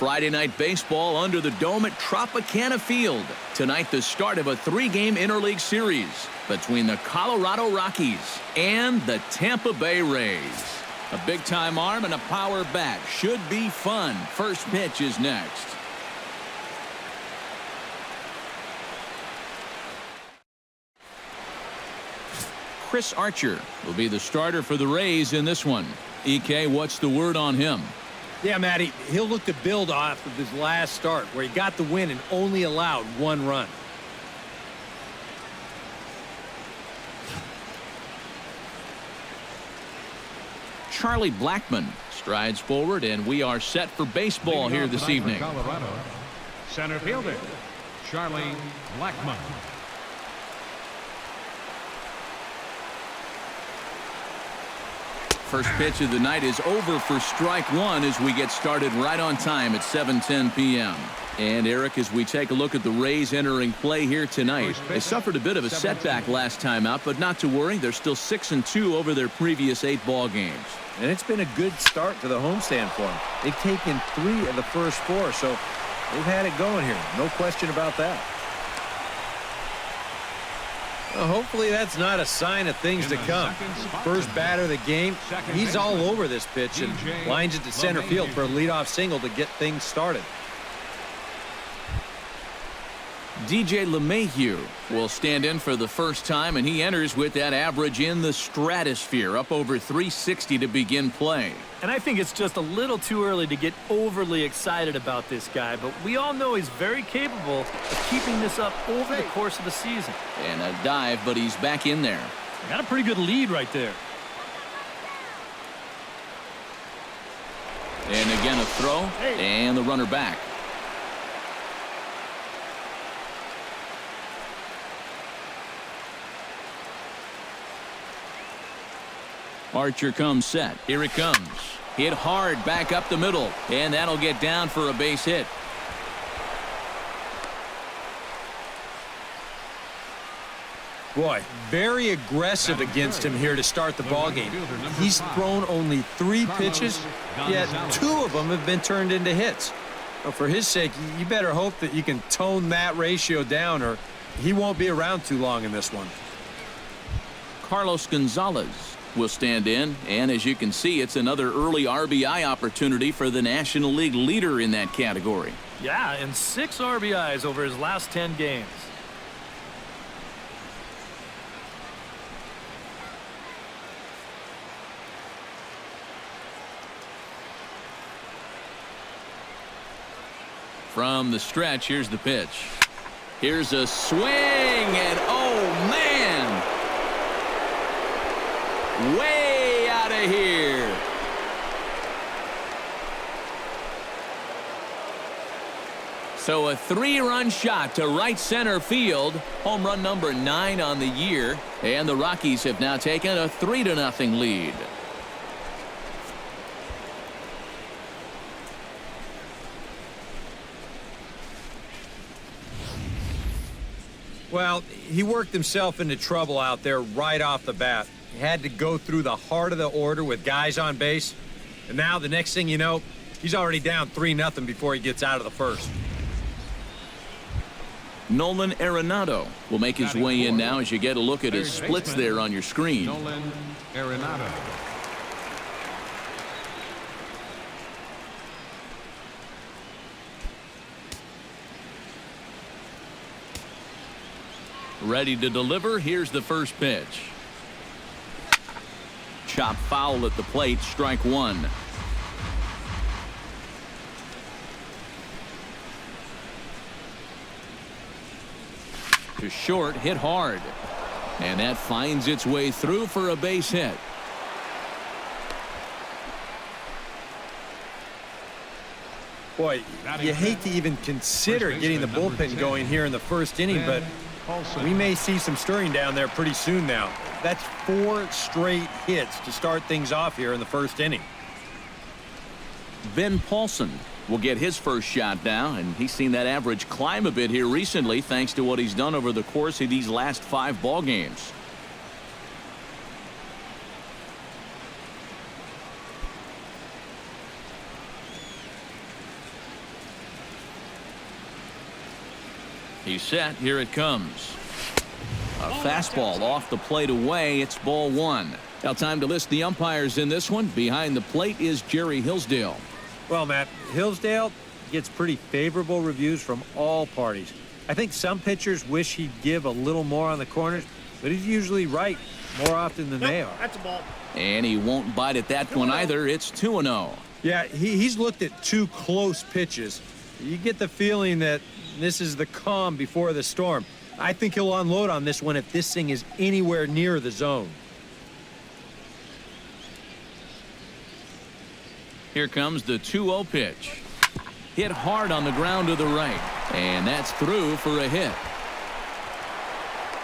Friday night baseball under the dome at Tropicana Field. Tonight, the start of a 3-game interleague series between the Colorado Rockies and the Tampa Bay Rays. A big-time arm and a power bat should be fun. First pitch is next. Chris Archer will be the starter for the Rays in this one. EK, what's the word on him? Yeah, Matty, he'll look to build off of his last start where he got the win and only allowed 1 run. Charlie Blackmon strides forward, and we are set for baseball here this evening. Colorado, center fielder, Charlie Blackmon. First pitch of the night is over for strike 1 as we get started right on time at 7:10 p.m. And Eric, as we take a look at the Rays entering play here tonight, they suffered a bit of a setback last time out, but not to worry. They're still 6-2 over their previous 8 ball games. And it's been a good start to the homestand for them. They've taken 3 of the first 4, so they've had it going here. No question about that. Well, hopefully that's not a sign of things to come. First batter of the game, he's all over this pitch and lines it to center field for a leadoff single to get things started. DJ LeMahieu will stand in for the first time, and he enters with that average in the stratosphere, up over 360 to begin play. And I think it's just a little too early to get overly excited about this guy, but we all know he's very capable of keeping this up over the course of the season. And a dive, but he's back in there. Got a pretty good lead right there. And again a throw, and the runner back. Archer comes set. Here it comes. Hit hard back up the middle, and that'll get down for a base hit. Boy, very aggressive against him here to start the ballgame. He's thrown only 3 pitches, yet 2 of them have been turned into hits. Well, for his sake, you better hope that you can tone that ratio down, or he won't be around too long in this one. Carlos Gonzalez will stand in, and as you can see, it's another early RBI opportunity for the National League leader in that category. Yeah, and 6 RBIs over his last 10 games. From the stretch, here's the pitch. Here's a swing, and oh man! Way out of here. So a 3-run shot to right center field. Home run number 9 on the year. And the Rockies have now taken a 3-0 lead. Well, he worked himself into trouble out there right off the bat. He had to go through the heart of the order with guys on base. And now the next thing you know, he's already down 3-0 before he gets out of the first. Nolan Arenado will make his way in now as you get a look at his splits there on your screen. Nolan Arenado. Ready to deliver. Here's the first pitch. Chop foul at the plate. Strike 1. To short, hit hard. And that finds its way through for a base hit. Boy, you hate to even consider getting the bullpen going here in the first inning, but we may see some stirring down there pretty soon now. That's 4 straight hits to start things off here in the first inning. Ben Paulson will get his first shot now, and he's seen that average climb a bit here recently thanks to what he's done over the course of these last 5 ball games. He's set. Here it comes. A fastball off the plate away. It's ball one. Now time to list the umpires in this one. Behind the plate is Jerry Hillsdale. Well, Matt, Hillsdale gets pretty favorable reviews from all parties. I think some pitchers wish he'd give a little more on the corners, but he's usually right more often than they are. That's a ball. And he won't bite at that one either. It's 2-0. Yeah, he's looked at two close pitches. You get the feeling that this is the calm before the storm. I think he'll unload on this one if this thing is anywhere near the zone. Here comes the 2-0 pitch. Hit hard on the ground to the right. And that's through for a hit.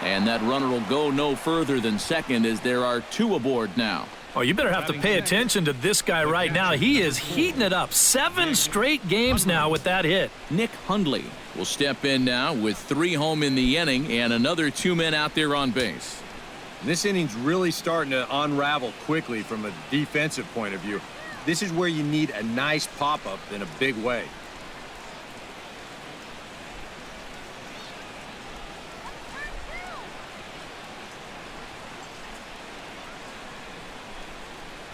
And that runner will go no further than second as there are two aboard now. Oh, you better have to pay attention to this guy right now. He is heating it up. 7 straight games now with that hit. Nick Hundley will step in now with 3 home in the inning and another 2 men out there on base. This inning's really starting to unravel quickly from a defensive point of view. This is where you need a nice pop-up in a big way.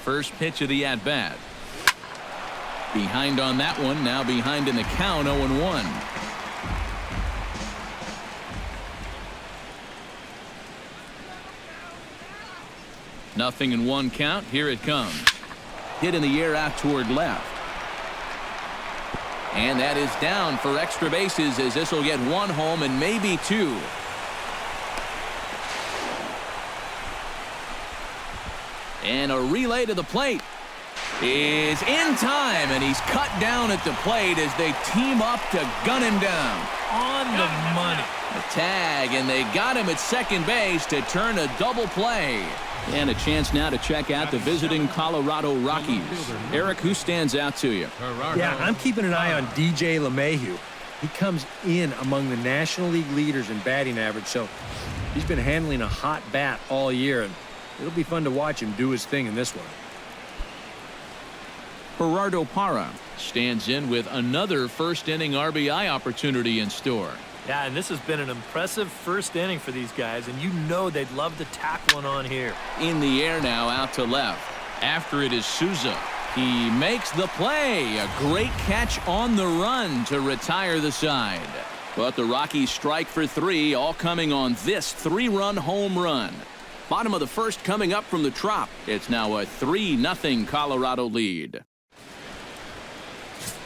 First pitch of the at-bat. Behind on that one, now behind in the count, 0-1. Nothing in 1 count. Here it comes. Hit in the air out toward left. And that is down for extra bases as this will get 1 home and maybe 2. And a relay to the plate is in time, and he's cut down at the plate as they team up to gun him down. On the money. A tag, and they got him at second base to turn a double play. And a chance now to check out the visiting Colorado Rockies. Eric, who stands out to you? Yeah, I'm keeping an eye on DJ LeMahieu. He comes in among the National League leaders in batting average, so he's been handling a hot bat all year, and it'll be fun to watch him do his thing in this one. Gerardo Parra stands in with another first-inning RBI opportunity in store. Yeah, and this has been an impressive first inning for these guys, and you know they'd love to tack one on here. In the air now, out to left. After it is Souza. He makes the play. A great catch on the run to retire the side. But the Rockies strike for 3, all coming on this 3-run home run. Bottom of the first coming up from the Trop. It's now a 3-0 Colorado lead.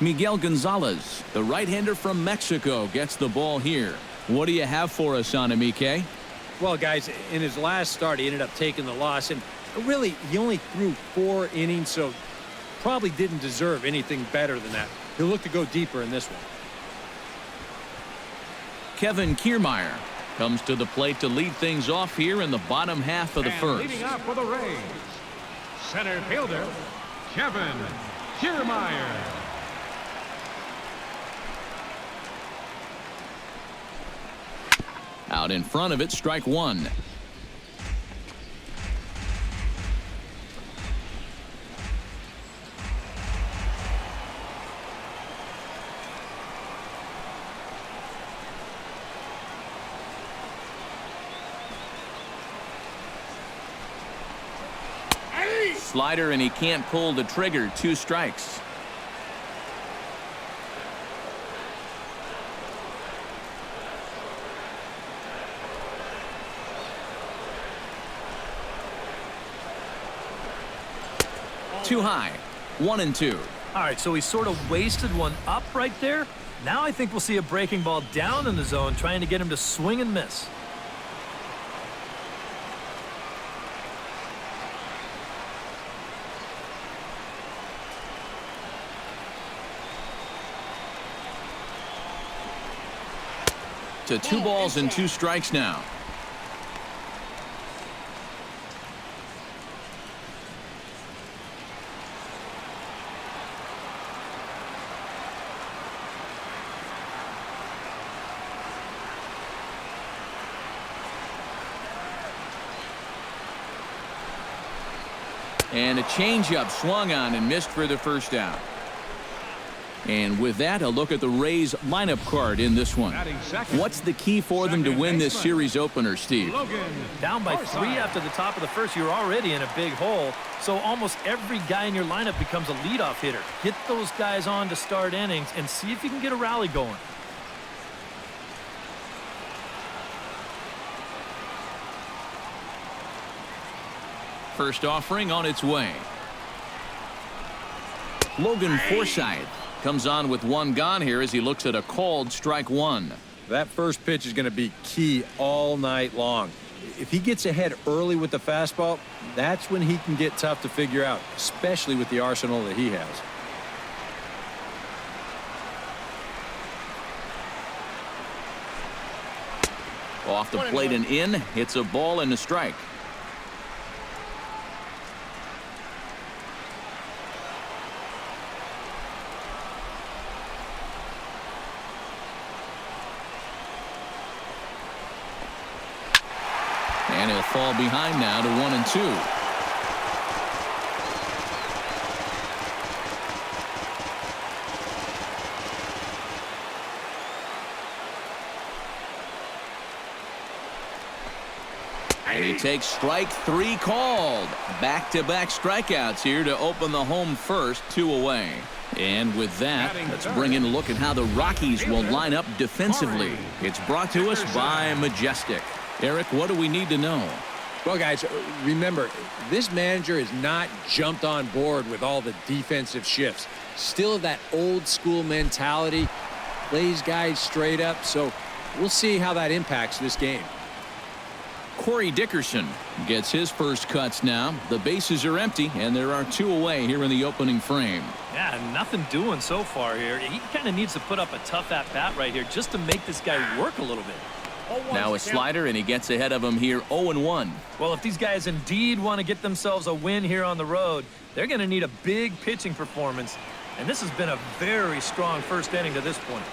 Miguel Gonzalez, the right-hander from Mexico, gets the ball here. What do you have for us on him, EK? Well, guys, in his last start, he ended up taking the loss, and really, he only threw 4 innings, so probably didn't deserve anything better than that. He'll look to go deeper in this one. Kevin Kiermaier comes to the plate to lead things off here in the bottom half of the first. Leading off for the Rays, center fielder, Kevin Kiermaier. Out in front of it, strike 1. Slider, and he can't pull the trigger. 2 strikes. Too high. 1-2. All right, so he sort of wasted one up right there. Now I think we'll see a breaking ball down in the zone, trying to get him to swing and miss. To 2 balls and 2 strikes now. And a changeup swung on and missed for the first out. And with that, a look at the Rays lineup card in this one. What's the key for them to win this series opener, Steve? Down by 3 after the top of the first, you're already in a big hole. So almost every guy in your lineup becomes a leadoff hitter. Get those guys on to start innings and see if you can get a rally going. First offering on its way. Logan Forsythe comes on with 1 gone here as he looks at a called strike 1. That first pitch is going to be key all night long. If he gets ahead early with the fastball, that's when he can get tough to figure out, especially with the arsenal that he has. Off the plate and in. It's a ball and a strike. And he'll fall behind now to 1-2. And he takes strike 3 called. Back-to-back strikeouts here to open the home first, 2 away. And with that, let's bring in a look at how the Rockies will line up defensively. It's brought to us by Majestic. Eric, what do we need to know? Well, guys, remember, this manager has not jumped on board with all the defensive shifts. Still that old school mentality, plays guys straight up, so we'll see how that impacts this game. Corey Dickerson gets his first cuts now. The bases are empty, and there are 2 away here in the opening frame. Yeah, nothing doing so far here. He kind of needs to put up a tough at-bat right here just to make this guy work a little bit. Now a slider, and he gets ahead of him here 0-1. Well, if these guys indeed want to get themselves a win here on the road, they're going to need a big pitching performance. And this has been a very strong first inning to this point.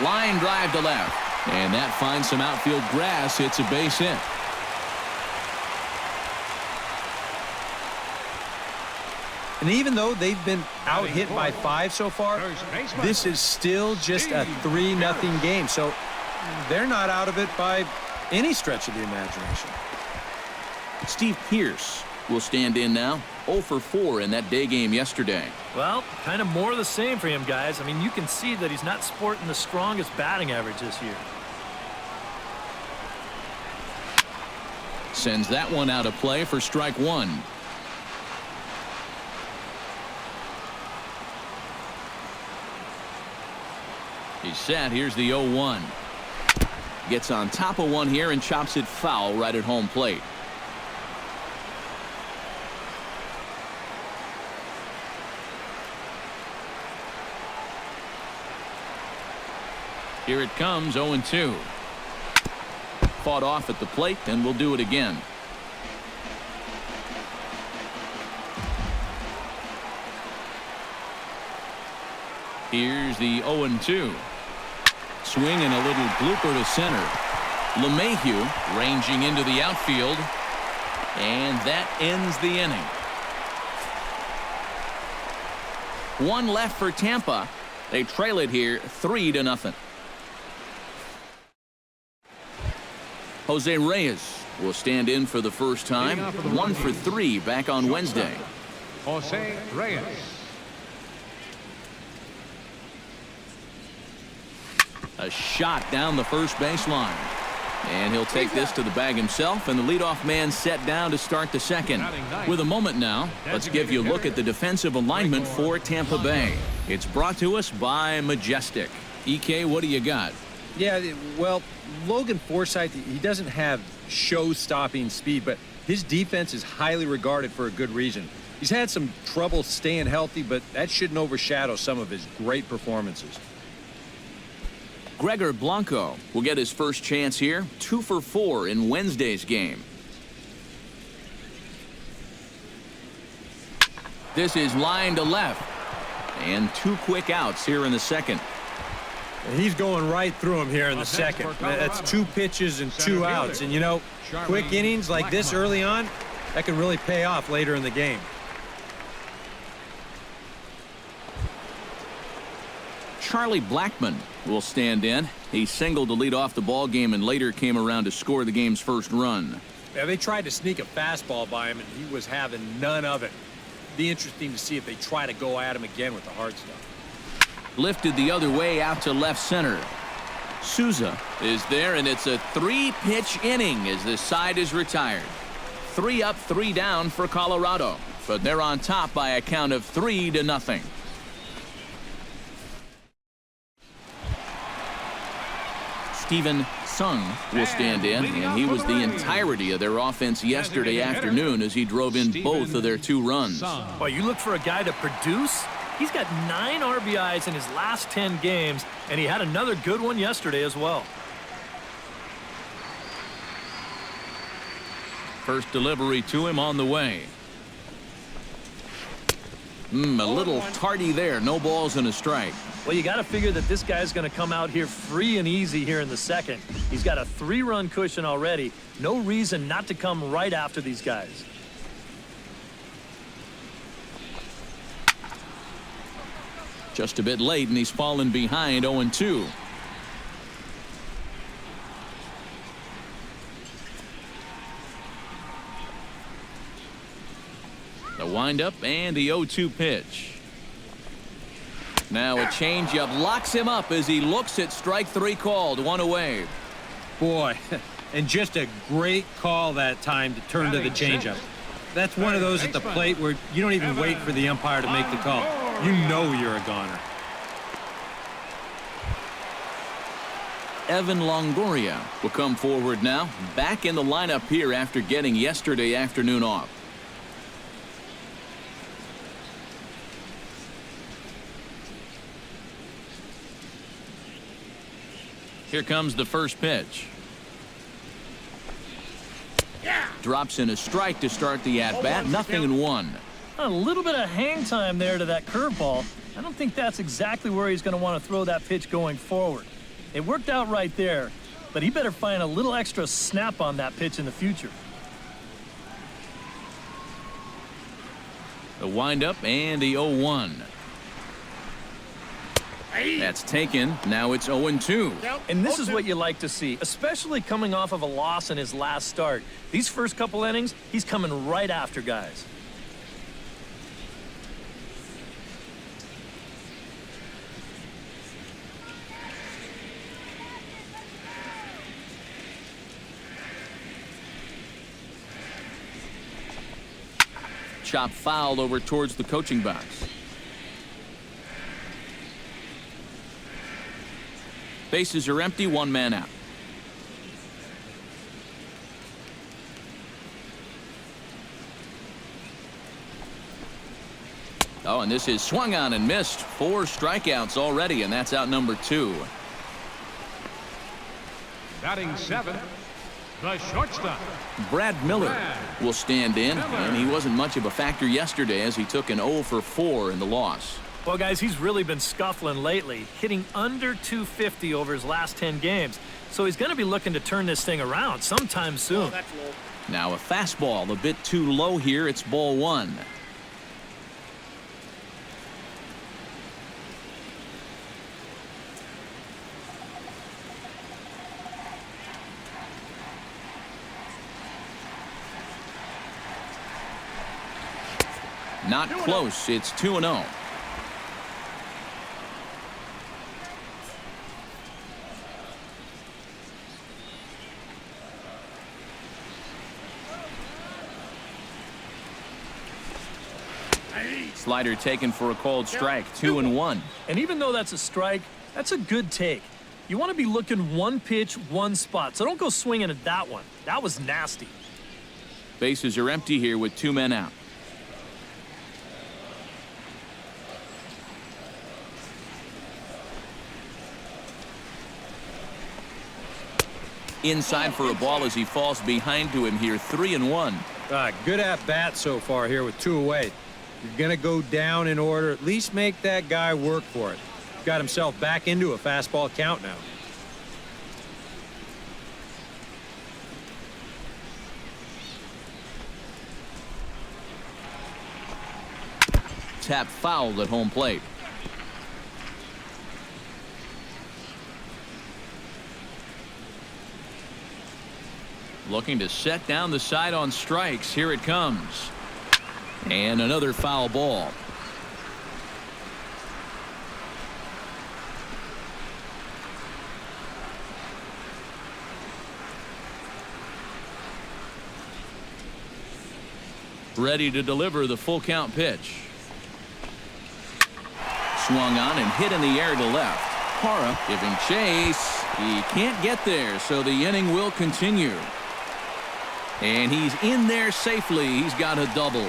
Line drive to left. And that finds some outfield grass. It's a base hit. And even though they've been out hit by 5 so far, this is still just a 3-0 game. So they're not out of it by any stretch of the imagination. Steve Pearce will stand in now. 0 for 4 in that day game yesterday. Well, kind of more of the same for him, guys. I mean, you can see that he's not sporting the strongest batting average this year. Sends that one out of play for strike 1. He's set. Here's the 0-1. Gets on top of one here and chops it foul right at home plate. Here it comes, 0-2. Fought off at the plate, and we'll do it again. Here's the 0-2. Swing and a little blooper to center. LeMahieu ranging into the outfield. And that ends the inning. 1 left for Tampa. They trail it here 3-0. Jose Reyes will stand in for the first time. 1 for 3 back on Wednesday. Jose Reyes. A shot down the first baseline. And he'll take this to the bag himself, and the leadoff man set down to start the second. With a moment now, let's give you a look at the defensive alignment for Tampa Bay. It's brought to us by Majestic. EK, what do you got? Yeah, well, Logan Forsythe, he doesn't have show-stopping speed, but his defense is highly regarded for a good reason. He's had some trouble staying healthy, but that shouldn't overshadow some of his great performances. Gregor Blanco will get his first chance here. 2 for 4 in Wednesday's game. This is line to left. And 2 quick outs here in the second. And he's going right through him here in the second. That's 2 pitches and 2 outs. And, you know, quick innings like this early on, that can really pay off later in the game. Charlie Blackmon will stand in. He singled to lead off the ball game and later came around to score the game's first run. Yeah, they tried to sneak a fastball by him, and he was having none of it. Be interesting to see if they try to go at him again with the hard stuff. Lifted the other way out to left center. Souza is there, and it's a 3-pitch inning as the side is retired. 3 up, 3 down for Colorado, but they're on top by a count of 3-0. Steven Sung will stand in, and he was the entirety of their offense yesterday afternoon as he drove in both of their 2 runs. Well, you look for a guy to produce. He's got 9 RBIs in his last 10 games, and he had another good one yesterday as well. First delivery to him on the way. A little tardy there. No balls and a strike. Well, you got to figure that this guy's going to come out here free and easy here in the second. He's got a 3-run cushion already. No reason not to come right after these guys. Just a bit late, and he's fallen behind 0-2. The windup and the 0-2 pitch. Now a changeup locks him up as he looks at strike 3 called. 1 away. Boy, and just a great call that time to turn to the changeup. That's one of those at the plate where you don't even wait for the umpire to make the call. You know you're a goner. Evan Longoria will come forward now, back in the lineup here after getting yesterday afternoon off. Here comes the first pitch. Drops in a strike to start the at-bat. 0-1. A little bit of hang time there to that curveball. I don't think that's exactly where he's going to want to throw that pitch going forward. It worked out right there, but he better find a little extra snap on that pitch in the future. The windup and the 0-1. That's taken. Now it's 0-2. And this is what you like to see, especially coming off of a loss in his last start. These first couple innings, he's coming right after guys. Chop fouled over towards the coaching box. Bases are empty, 1 man out. Oh, and this is swung on and missed. 4 strikeouts already, and that's out number 2. Batting 7th, the shortstop. Brad Miller will stand in, and he wasn't much of a factor yesterday as he took an 0 for 4 in the loss. Well, guys, he's really been scuffling lately, hitting under 250 over his last 10 games. So he's going to be looking to turn this thing around sometime soon. Now a fastball a bit too low here. It's ball 1. Not close. It's 2-0. Slider taken for a called strike. 2-1. And even though that's a strike, that's a good take. You want to be looking 1 pitch, 1 spot. So don't go swinging at that one. That was nasty. Bases are empty here with 2 men out. Inside for a ball as he falls behind to him here. 3-1. Good at bat so far here with 2 away. You're going to go down in order. At least make that guy work for it. got himself back into a fastball count now. Tap fouled at home plate. Looking to set down the side on strikes. Here it comes. And another foul ball. Ready to deliver the full count pitch. Swung on and hit in the air to left. Hara giving chase. He can't get there, so the inning will continue. And he's in there safely. He's got a double.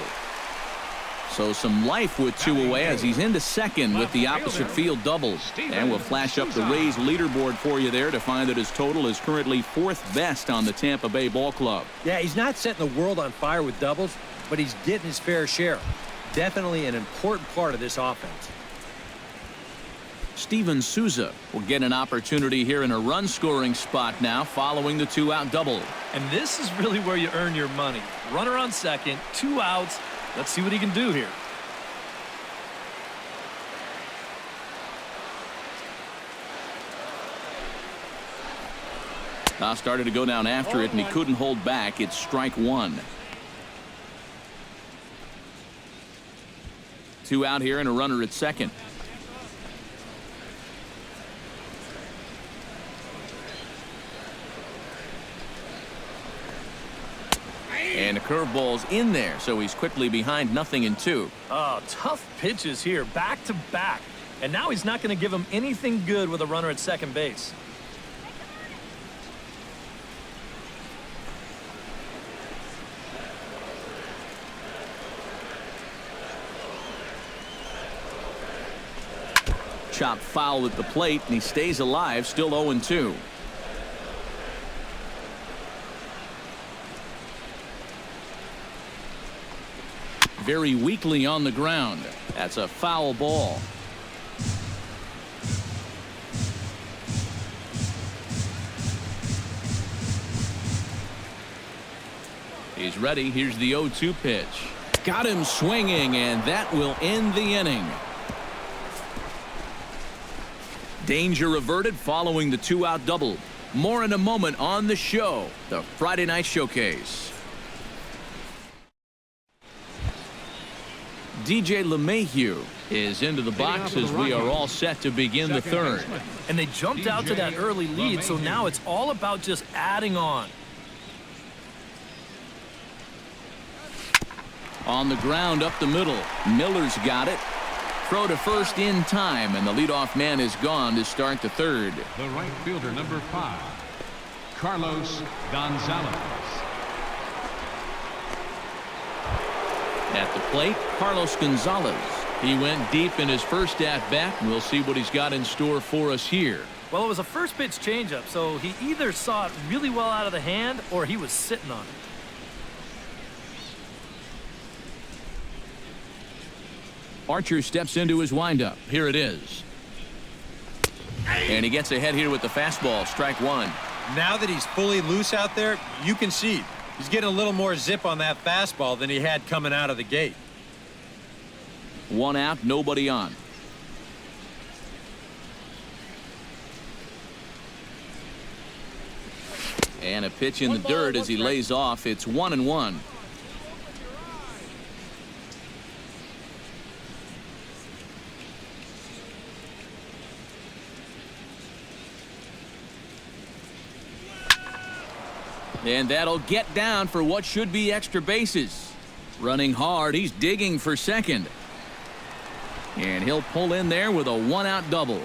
So some life with two away as he's into second with the opposite field double. And we'll flash up the Rays leaderboard for you there to find that his total is currently 4th best on the Tampa Bay Ball Club. Yeah, he's not setting the world on fire with doubles, but he's getting his fair share. Definitely an important part of this offense. Steven Souza will get an opportunity here in a run-scoring spot now following the 2-out double. And this is really where you earn your money. Runner on second, 2 outs. Let's see what he can do here. Now started to go down after it, and he couldn't hold back. It's strike 1. 2 out here and a runner at second. And the curveball's in there, so he's quickly behind 0-2. Oh, tough pitches here, back to back. And now he's not going to give him anything good with a runner at second base. Chop foul at the plate, and he stays alive, still 0-2. Very weakly on the ground. That's a foul ball. He's ready. Here's the 0-2 pitch. Got him swinging, and that will end the inning. Danger averted following the 2-out double. More in a moment on the show, the Friday Night Showcase. DJ LeMahieu is into the box as we are all set to begin the third. And they jumped out to that early lead, so now it's all about just adding on. On the ground up the middle. Miller's got it. Throw to first in time, and the leadoff man is gone to start the third. The right fielder, number 5, Carlos Gonzalez. At the plate, Carlos Gonzalez. He went deep in his first at-bat. We'll see what he's got in store for us here. Well, it was a first pitch changeup, so he either saw it really well out of the hand or he was sitting on it. Archer steps into his windup. Here it is. And he gets ahead here with the fastball. Strike 1. Now that he's fully loose out there, you can see he's getting a little more zip on that fastball than he had coming out of the gate. 1 out, nobody on. And a pitch in the dirt as he lays off. It's 1-1. And that'll get down for what should be extra bases. Running hard, he's digging for second. And he'll pull in there with a 1-out double.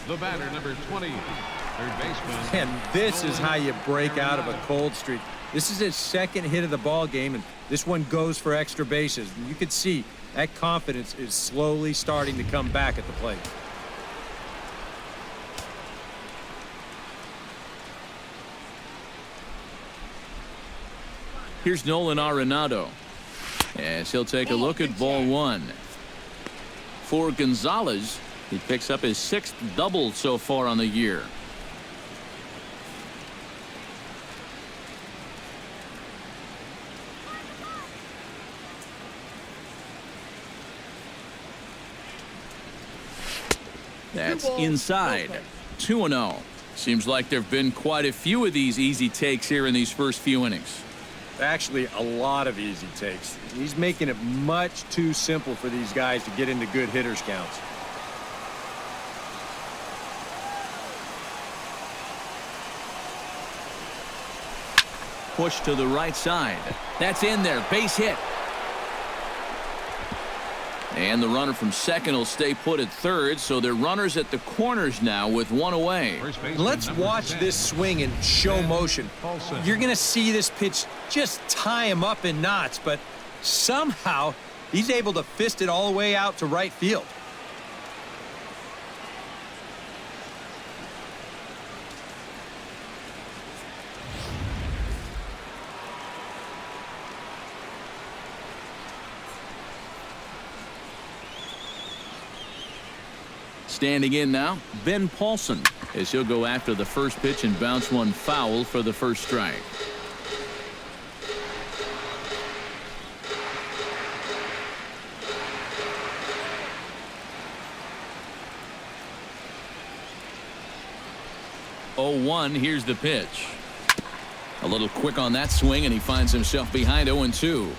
The batter, number 20, third baseman. And this is how you break out of a cold streak. This is his second hit of the ball game, and this one goes for extra bases. And you can see that confidence is slowly starting to come back at the plate. Here's Nolan Arenado. as he'll take a look at ball one. For Gonzalez, he picks up his 6th double so far on the year. That's inside. 2-0. Seems like there have been quite a few of these easy takes here in these first few innings. Actually, a lot of easy takes. He's making it much too simple for these guys to get into good hitters counts. Push to the right side. That's in there. Base hit. And the runner from second will stay put at third, so they're runners at the corners now with one away. Let's watch this swing in show motion. You're going to see this pitch just tie him up in knots, but somehow he's able to fist it all the way out to right field. Standing in now, Ben Paulson, as he'll go after the first pitch and bounce one foul for the first strike. Oh, 1, here's the pitch. A little quick on that swing, and he finds himself behind 0-2.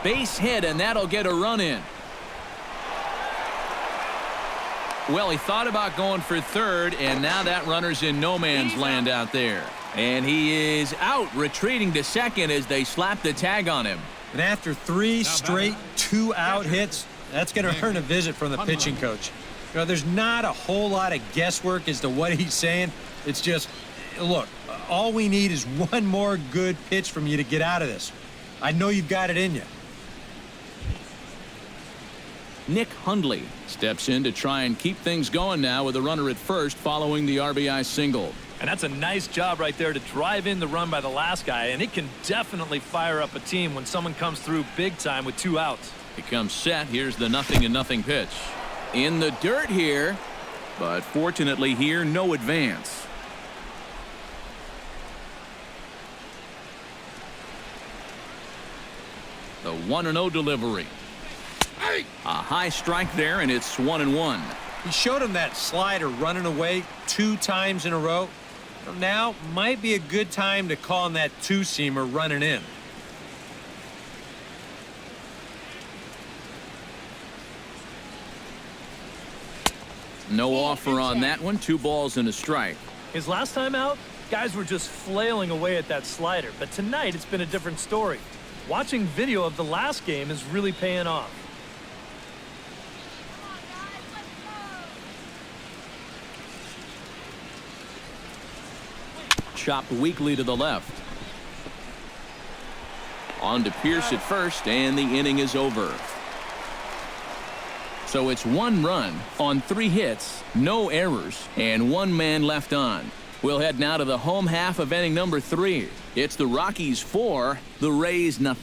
Base hit, and that'll get a run in. Well, he thought about going for third, and now that runner's in no man's land out there. And he is out, retreating to second as they slap the tag on him. And after 3 straight 2-out hits, that's going to earn a visit from the pitching coach. You know, there's not a whole lot of guesswork as to what he's saying. It's just, look, all we need is one more good pitch from you to get out of this. I know you've got it in you. Nick Hundley steps in to try and keep things going now with a runner at first following the RBI single. And that's a nice job right there to drive in the run by the last guy, and it can definitely fire up a team when someone comes through big time with 2 outs. He comes set. Here's the 0-0 pitch. In the dirt here, but fortunately here, no advance. The 1-0 delivery. A high strike there, and it's 1-1. He showed him that slider running away 2 times in a row. Now might be a good time to call on that 2-seamer running in. No offer on that one. 2 balls and a strike. His last time out, guys were just flailing away at that slider, but tonight it's been a different story. Watching video of the last game is really paying off. Chopped weakly to the left. On to Pierce at first, and the inning is over. So it's 1 run on 3 hits, no errors, and 1 man left on. We'll head now to the home half of inning number 3. It's the Rockies 4, the Rays 0.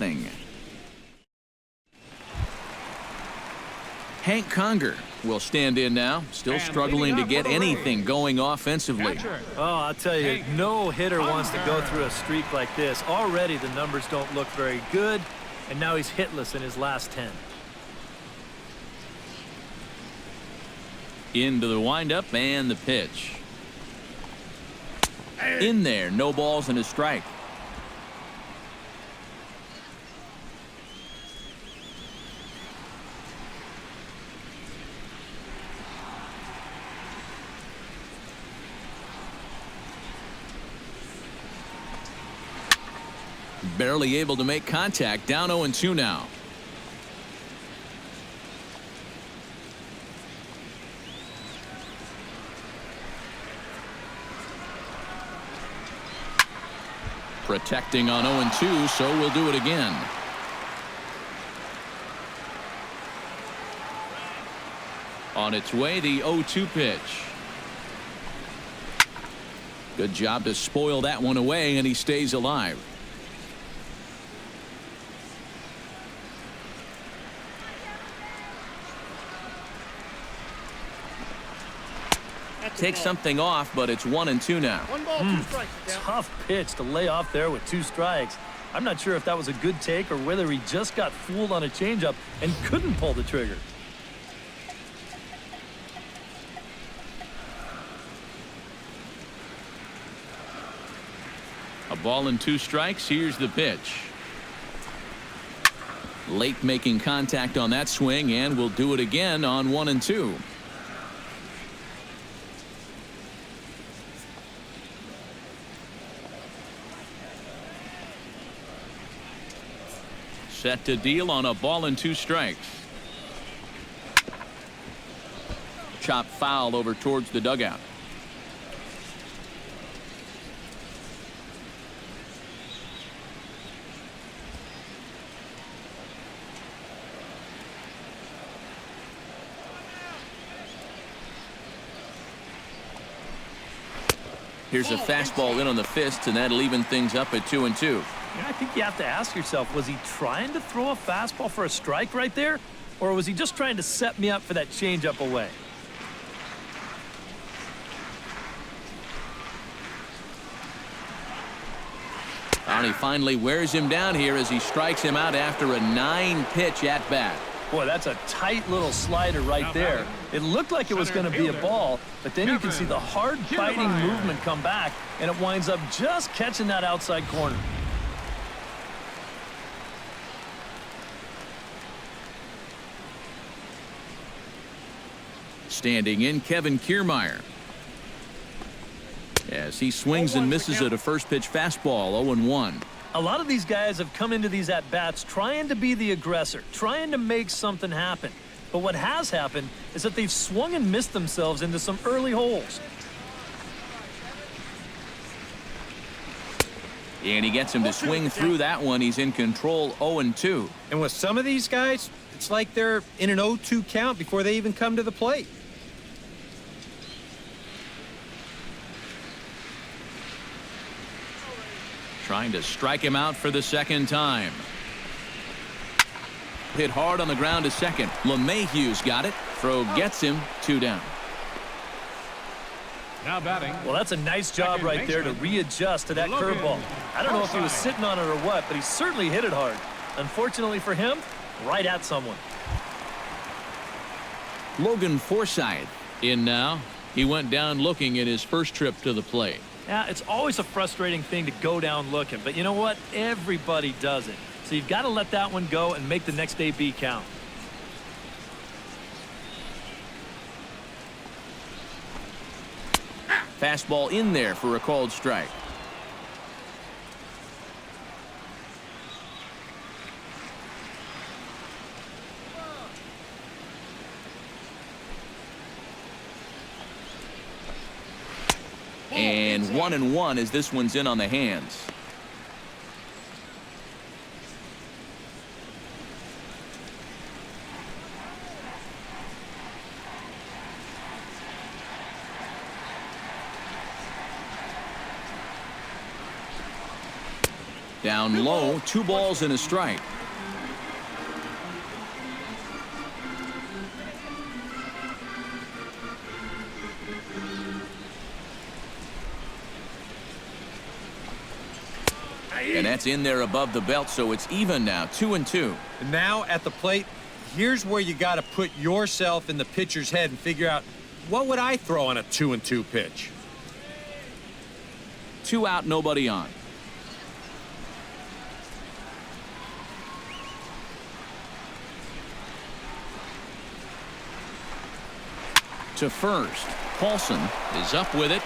Hank Conger will stand in now, still struggling to get anything going offensively. Oh, I'll tell you, no hitter wants to go through a streak like this. Already the numbers don't look very good, and now he's hitless in his last 10. Into the windup and the pitch. In there, no balls and a strike. Barely able to make contact, down 0-2 now. Protecting on 0-2, so we'll do it again. On its way, the 0-2 pitch. Good job to spoil that one away, and he stays alive. Takes something off, but it's 1-2 now. 1 ball, 2 strikes. Tough pitch to lay off there with 2 strikes. I'm not sure if that was a good take or whether he just got fooled on a changeup and couldn't pull the trigger. A ball and 2 strikes. Here's the pitch. Late making contact on that swing, and will do it again on 1-2. Set to deal on a ball and 2 strikes. Chop foul over towards the dugout. Here's a fastball in on the fist, and that'll even things up at 2-2. Yeah, I think you have to ask yourself, was he trying to throw a fastball for a strike right there? Or was he just trying to set me up for that changeup away? And he finally wears him down here as he strikes him out after a 9-pitch at bat. Boy, that's a tight little slider right there. It looked like it was going to be a ball, but then you can see the hard biting movement come back, and it winds up just catching that outside corner. Standing in, Kevin Kiermaier. As he swings and misses at a first pitch fastball, 0-1. A lot of these guys have come into these at-bats trying to be the aggressor, trying to make something happen. But what has happened is that they've swung and missed themselves into some early holes. And he gets him to swing through that one. He's in control, 0-2. And with some of these guys, it's like they're in an 0-2 count before they even come to the plate. Trying to strike him out for the second time. Hit hard on the ground to second. LeMahieu's got it. Throw gets him, 2 down. Now batting. Well, that's a nice job right there to readjust to that curveball. I don't know if he was sitting on it or what, but he certainly hit it hard. Unfortunately for him, right at someone. Logan Forsythe in now. He went down looking at his first trip to the plate. Yeah, it's always a frustrating thing to go down looking, but you know what? Everybody does it. So you've got to let that one go and make the next AB count. Fastball in there for a called strike. And 1-1 as this one's in on the hands. Down low, 2 balls and a strike. And that's in there above the belt, so it's even now, 2-2. And now at the plate, here's where you got to put yourself in the pitcher's head and figure out, what would I throw on a 2-2 pitch? 2 out, nobody on. To first. Paulson is up with it,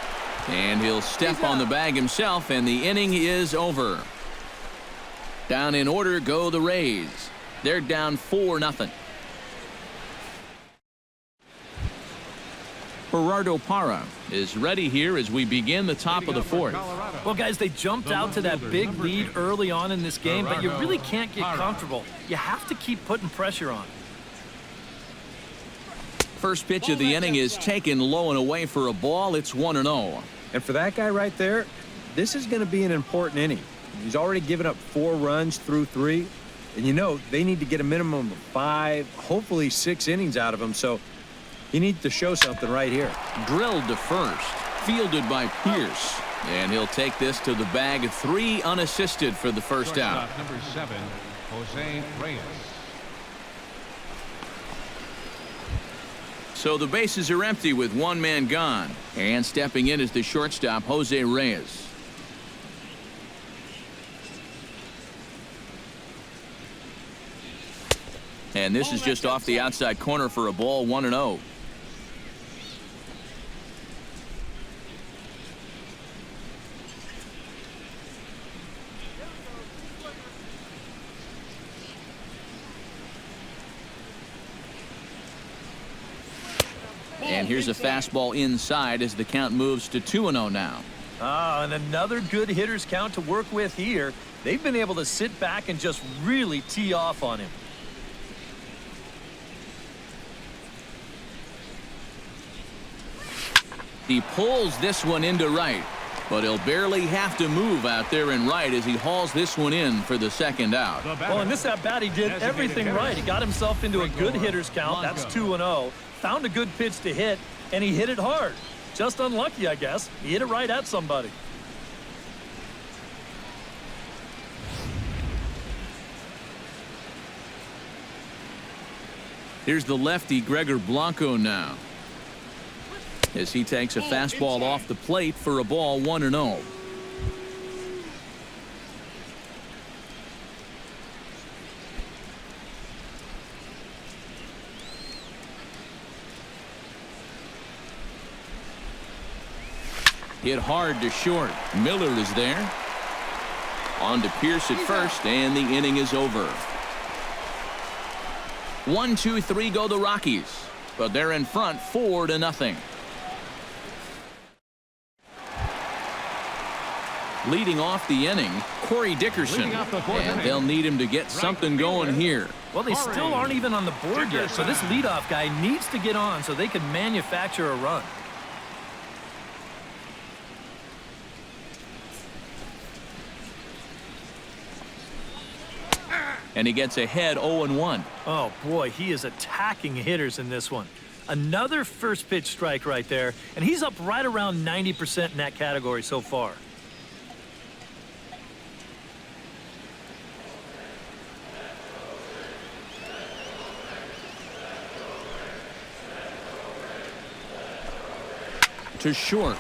and he'll step on the bag himself, and the inning is over. Down in order go the Rays. They're down 4-0. Gerardo Parra is ready here as we begin the top of the 4th. Well, guys, they jumped out to that big lead early on in this game, but you really can't get comfortable. You have to keep putting pressure on. First pitch of the inning is taken low and away for a ball. It's 1-0. And for that guy right there, this is going to be an important inning. He's already given up 4 runs through 3. And you know, they need to get a minimum of 5, hopefully 6 innings out of him. So he needs to show something right here. Drilled to first. Fielded by Pierce. And he'll take this to the bag. 3 unassisted for the first out. Number 7, Jose Reyes. So the bases are empty with 1 man gone. And stepping in is the shortstop, Jose Reyes. And this is just off the outside corner for a ball, 1-0. And here's a fastball inside as the count moves to 2-0 now. And another good hitter's count to work with here. They've been able to sit back and just really tee off on him. He pulls this one into right, but he'll barely have to move out there in right as he hauls this one in for the second out. Well, in this at-bat, he did everything right. He got himself into a good hitter's count. That's 2-0. Found a good pitch to hit, and he hit it hard. Just unlucky, I guess. He hit it right at somebody. Here's the lefty, Gregor Blanco, now, as he takes a fastball off the plate for a ball, 1-0. Hit hard to short. Miller is there. On to Pierce at first, and the inning is over. 1-2-3 go the Rockies, but they're in front 4-0. Leading off the inning, Corey Dickerson, and they'll need him to get something going here. Well, they still aren't even on the board yet, so this leadoff guy needs to get on so they can manufacture a run. And he gets ahead 0-1. Oh, boy, he is attacking hitters in this one. Another first pitch strike right there, and he's up right around 90% in that category so far. To short.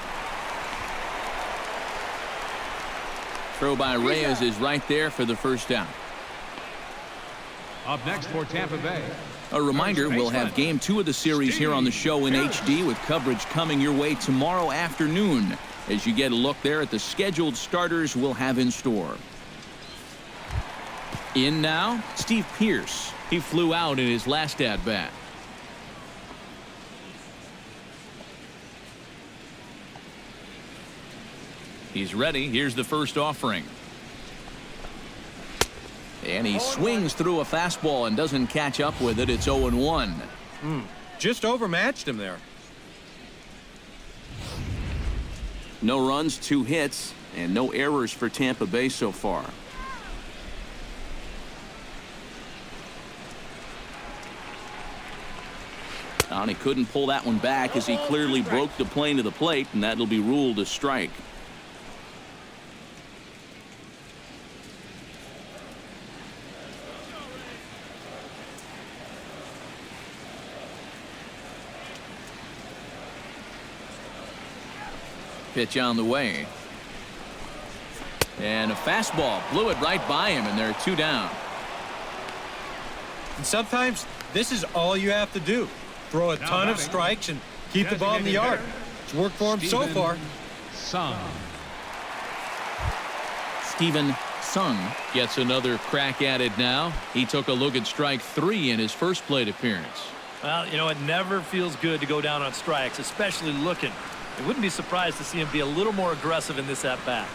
Throw by Reyes is right there for the first down. Up next for Tampa Bay. A reminder, we'll have Game 2 of the series here on the show in HD with coverage coming your way tomorrow afternoon as you get a look there at the scheduled starters we'll have in store. In now, Steve Pierce. He flew out in his last at-bat. He's ready. Here's the first offering. And he swings through a fastball and doesn't catch up with it. It's 0-1. Just overmatched him there. No runs, 2 hits, and no errors for Tampa Bay so far. And he couldn't pull that one back as he clearly broke the plane to the plate, and that'll be ruled a strike. Pitch on the way. And a fastball blew it right by him, and they're 2 down. And sometimes this is all you have to do. Throw a ton of strikes and keep the ball in the yard. It's worked for him so far. Steven Sung gets another crack at it now. He took a look at strike 3 in his first plate appearance. Well, you know, it never feels good to go down on strikes, especially looking. I wouldn't be surprised to see him be a little more aggressive in this at-bat.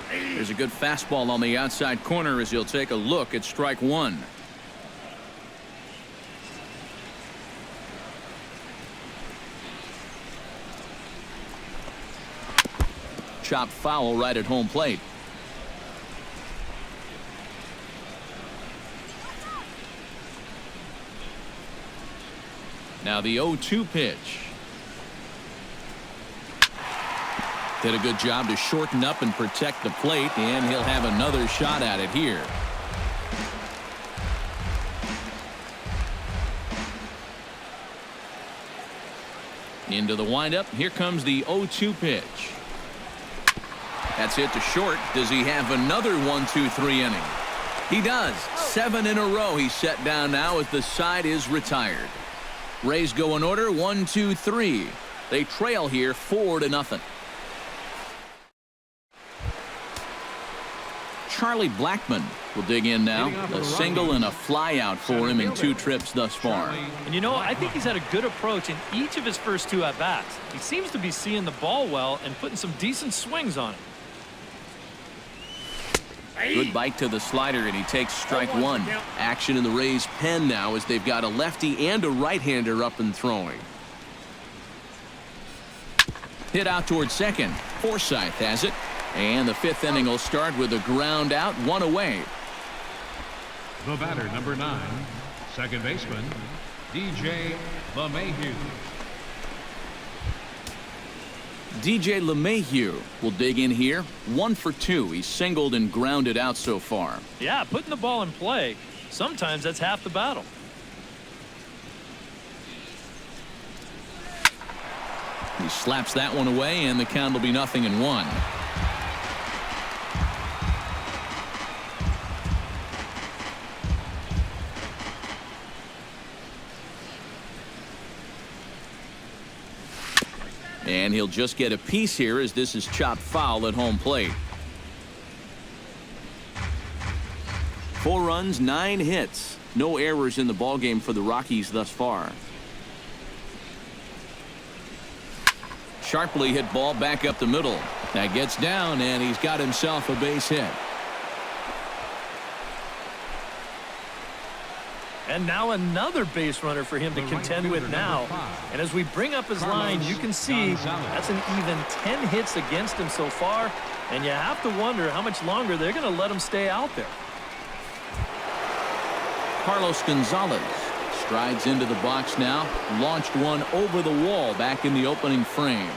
There's a good fastball on the outside corner as he'll take a look at strike 1. chopped foul right at home plate. Now the 0-2 pitch. Did a good job to shorten up and protect the plate, and he'll have another shot at it here. Into the windup. Here comes the 0-2 pitch. That's hit to short. Does he have another 1-2-3 inning? He does. 7 in a row he's set down now as the side is retired. Rays go in order 1-2-3. They trail here 4-0. Charlie Blackmon will dig in now. A single and a fly out for him in 2 trips thus far. And you know, I think he's had a good approach in each of his first 2 at-bats. He seems to be seeing the ball well and putting some decent swings on it. Good bite to the slider, and he takes strike 1. Action in the Rays' pen now as they've got a lefty and a right-hander up and throwing. Hit out towards second. Forsythe has it. And the 5th inning will start with a ground out, 1 away. The batter, number 9, second baseman, DJ LeMahieu. DJ LeMahieu will dig in here. 1 for 2. He's singled and grounded out so far. Yeah, putting the ball in play, sometimes that's half the battle. He slaps that one away, and the count will be 0-1. And he'll just get a piece here as this is chopped foul at home plate. 4 runs, 9 hits. No errors in the ballgame for the Rockies thus far. Sharply hit ball back up the middle. That gets down, and he's got himself a base hit. And now another base runner for him to contend with now. And as we bring up his line, you can see that's an even 10 hits against him so far. And you have to wonder how much longer they're going to let him stay out there. Carlos Gonzalez strides into the box now. Launched one over the wall back in the opening frame.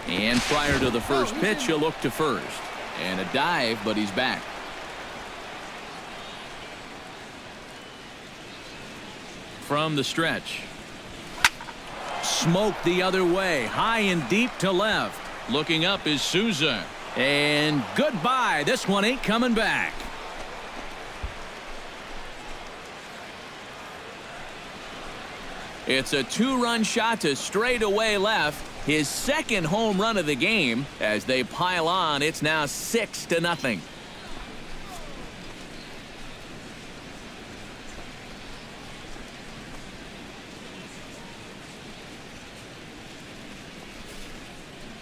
And prior to the first pitch, he'll look to first. And a dive, but he's back. From the stretch. Smoked the other way. High and deep to left. Looking up is Souza. And goodbye. This one ain't coming back. It's a 2-run shot to straightaway left. His 2nd home run of the game. As they pile on, it's now 6-0.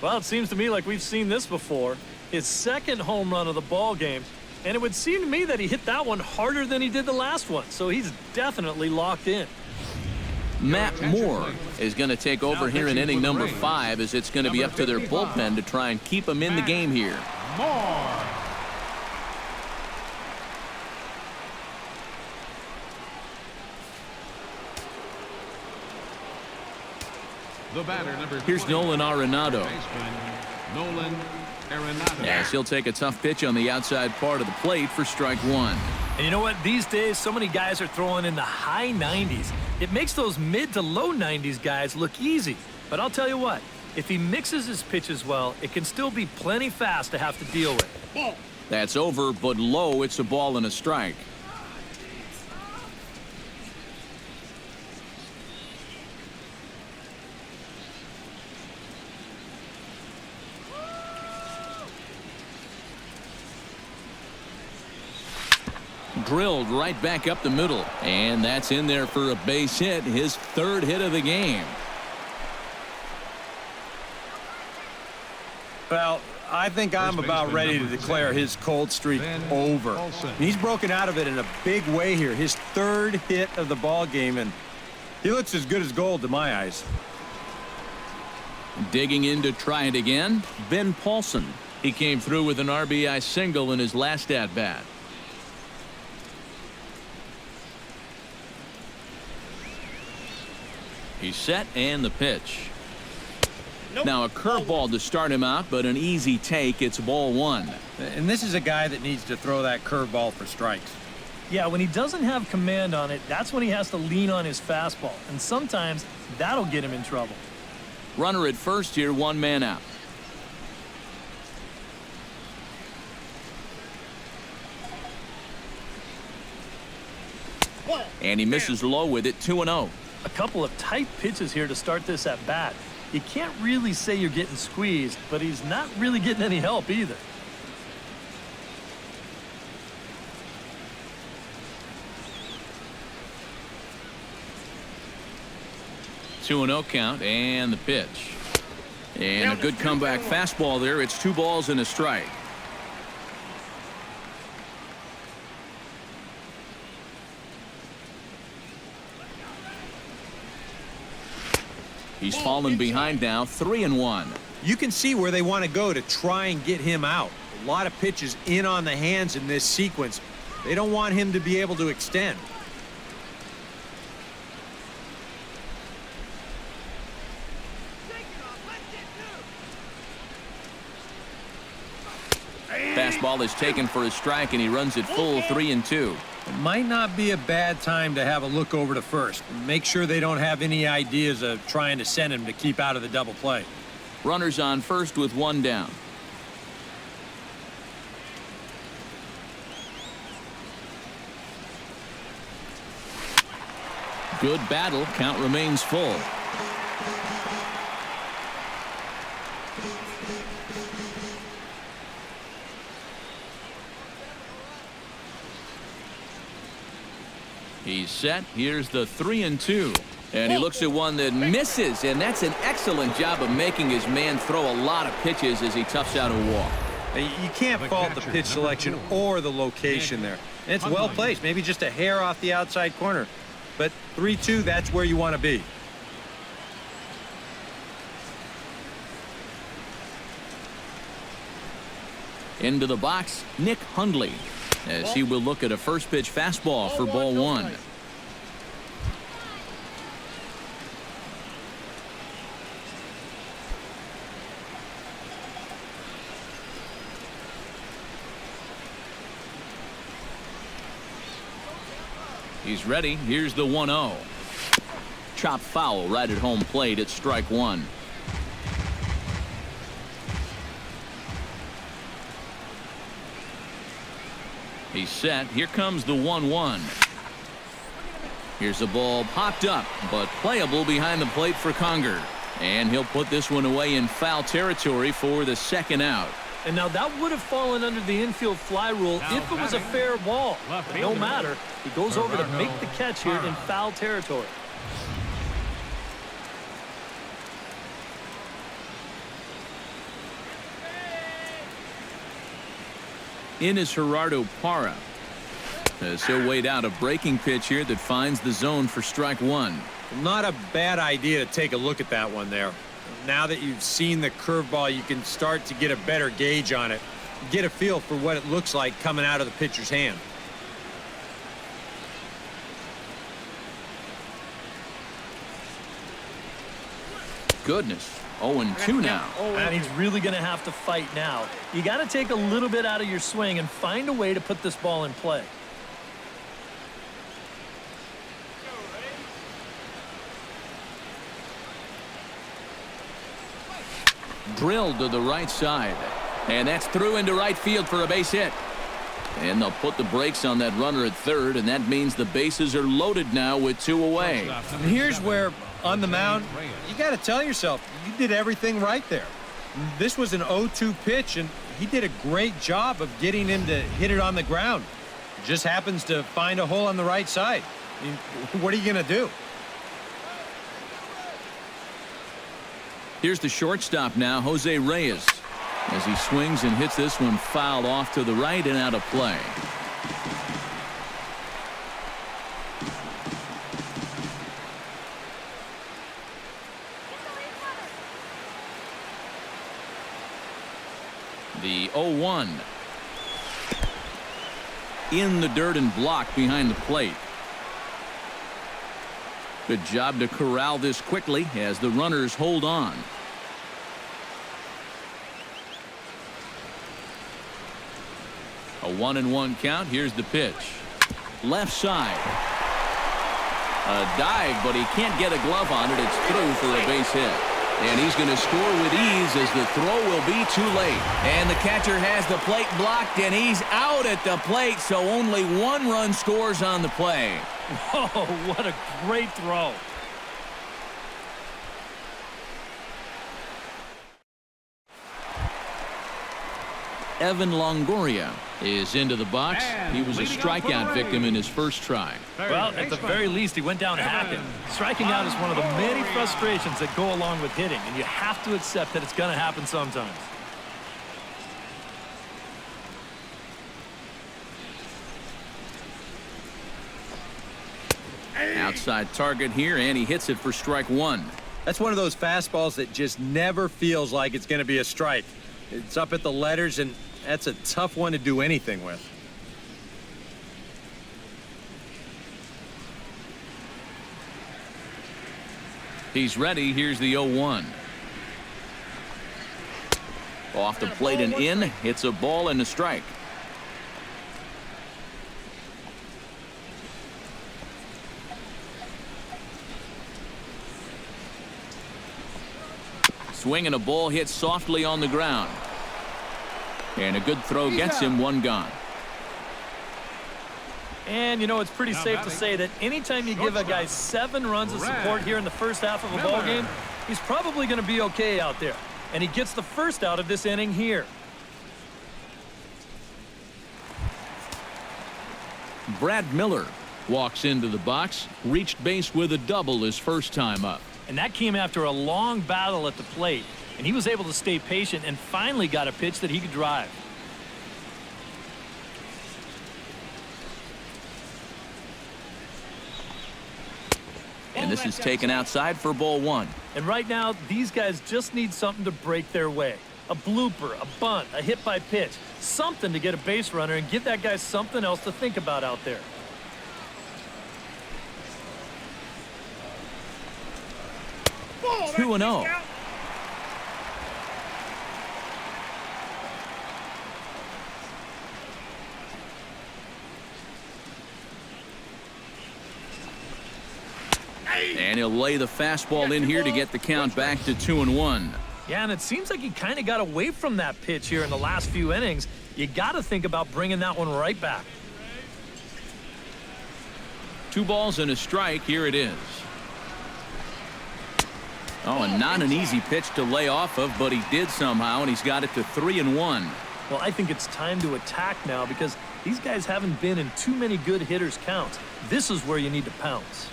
Well, it seems to me like we've seen this before. His 2nd home run of the ball game. And it would seem to me that he hit that one harder than he did the last one. So he's definitely locked in. Matt Moore is going to take over here in inning number 5 as it's going to be up to their bullpen to try and keep him in the game here. Moore. The batter, number 20, Here's Nolan Arenado. Nolan Arenado. Yes, he'll take a tough pitch on the outside part of the plate for strike 1. And you know what? These days, so many guys are throwing in the high 90s. It makes those mid to low 90s guys look easy. But I'll tell you what, if he mixes his pitches well, it can still be plenty fast to have to deal with. That's over, but low. It's a ball and a strike. Drilled right back up the middle, and that's in there for a base hit, his 3rd hit of the game. Well, I think I'm about ready to declare his cold streak over. He's broken out of it in a big way here. His 3rd hit of the ball game, and he looks as good as gold to my eyes. Digging in to try it again, Ben Paulson. He came through with an RBI single in his last at-bat. He's set and the pitch. Now a curveball to start him out, but an easy take. It's ball one. And this is a guy that needs to throw that curveball for strikes. Yeah, when he doesn't have command on it, that's when he has to lean on his fastball. And sometimes that'll get him in trouble. Runner at first here, one man out. And he misses low with it, 2-0. A couple of tight pitches here to start this at bat. You can't really say you're getting squeezed, but he's not really getting any help either. Two and 0 count and the pitch. And a good comeback fastball there. It's 2 balls and a strike. He's fallen behind now, 3-1. You can see where they want to go to try and get him out. A lot of pitches in on the hands in this sequence. They don't want him to be able to extend. Fastball is taken for a strike, and he runs it full, 3-2. It might not be a bad time to have a look over to first. Make sure they don't have any ideas of trying to send him to keep out of the double play. Runners on first with one down. Good battle. Count remains full. He's set. Here's the 3-2. And he looks at one that misses, and that's an excellent job of making his man throw a lot of pitches as he toughs out a walk. You can't fault the pitch selection or the location there. And it's well placed, maybe just a hair off the outside corner. But 3-2, that's where you want to be. Into the box, Nick Hundley, as he will look at a first pitch fastball for ball one. He's ready. Here's the 1-0. Chop foul right at home plate at strike one. He's set. Here comes the 1-1. Here's a ball popped up, but playable behind the plate for Conger. And he'll put this one away in foul territory for the second out. And now that would have fallen under the infield fly rule if it was a fair ball. But no matter, he goes over to make the catch here in foul territory. In is Gerardo Parra, as he'll wait out a breaking pitch here that finds the zone for strike one. Not a bad idea to take a look at that one there. Now that you've seen the curveball, you can start to get a better gauge on it. Get a feel for what it looks like coming out of the pitcher's hand. Goodness. 0-2 now. And he's really going to have to fight now. You got to take a little bit out of your swing and find a way to put this ball in play. Drilled to the right side. And that's through into right field for a base hit. And they'll put the brakes on that runner at third, and that means the bases are loaded now with 2 away. And here's where, on the mound, you got to tell yourself, you did everything right there. This was an 0-2 pitch, and he did a great job of getting him to hit it on the ground. Just happens to find a hole on the right side. I mean, what are you going to do? Here's the shortstop now, Jose Reyes, as he swings and hits this one foul off to the right and out of play. The 0-1. In the dirt and blocked behind the plate. Good job to corral this quickly as the runners hold on. A 1-1 count. Here's the pitch. Left side. A dive, but he can't get a glove on it. It's through for a base hit. And he's going to score with ease as the throw will be too late. And the catcher has the plate blocked, and he's out at the plate, so only one run scores on the play. Whoa, what a great throw. Evan Longoria is into the box. And he was a leading off for the strikeout victim in Rays. his first try. Well, at the very least, he went down hacking. Striking out is one of the many frustrations that go along with hitting, and you have to accept that it's going to happen sometimes. Outside target here, and he hits it for strike one. That's one of those fastballs that just never feels like it's going to be a strike. It's up at the letters, and that's a tough one to do anything with. He's ready. Here's the 0-1. Off the plate and in. Hits a ball and a strike. Swing and a ball hit softly on the ground. And a good throw gets him one gone. And, you know, it's pretty safe to say that anytime you give a guy 7 runs of support here in the first half of a ball game, he's probably going to be okay out there. And he gets the first out of this inning here. Brad Miller walks into the box, reached base with a double his first time up. And that came after a long battle at the plate. And he was able to stay patient and finally got a pitch that he could drive. And this is taken outside for ball one. And right now, these guys just need something to break their way. A blooper, a bunt, a hit by pitch. Something to get a base runner and give that guy something else to think about out there. Oh, 2-0. And he'll lay the fastball in here to get the count back to 2-1. Yeah, and it seems like he kind of got away from that pitch here in the last few innings. You got to think about bringing that one right back. 2 balls and a strike. Here it is. Oh, and not an easy pitch to lay off of, but he did somehow, and he's got it to 3-1. Well, I think it's time to attack now because these guys haven't been in too many good hitters' counts. This is where you need to pounce.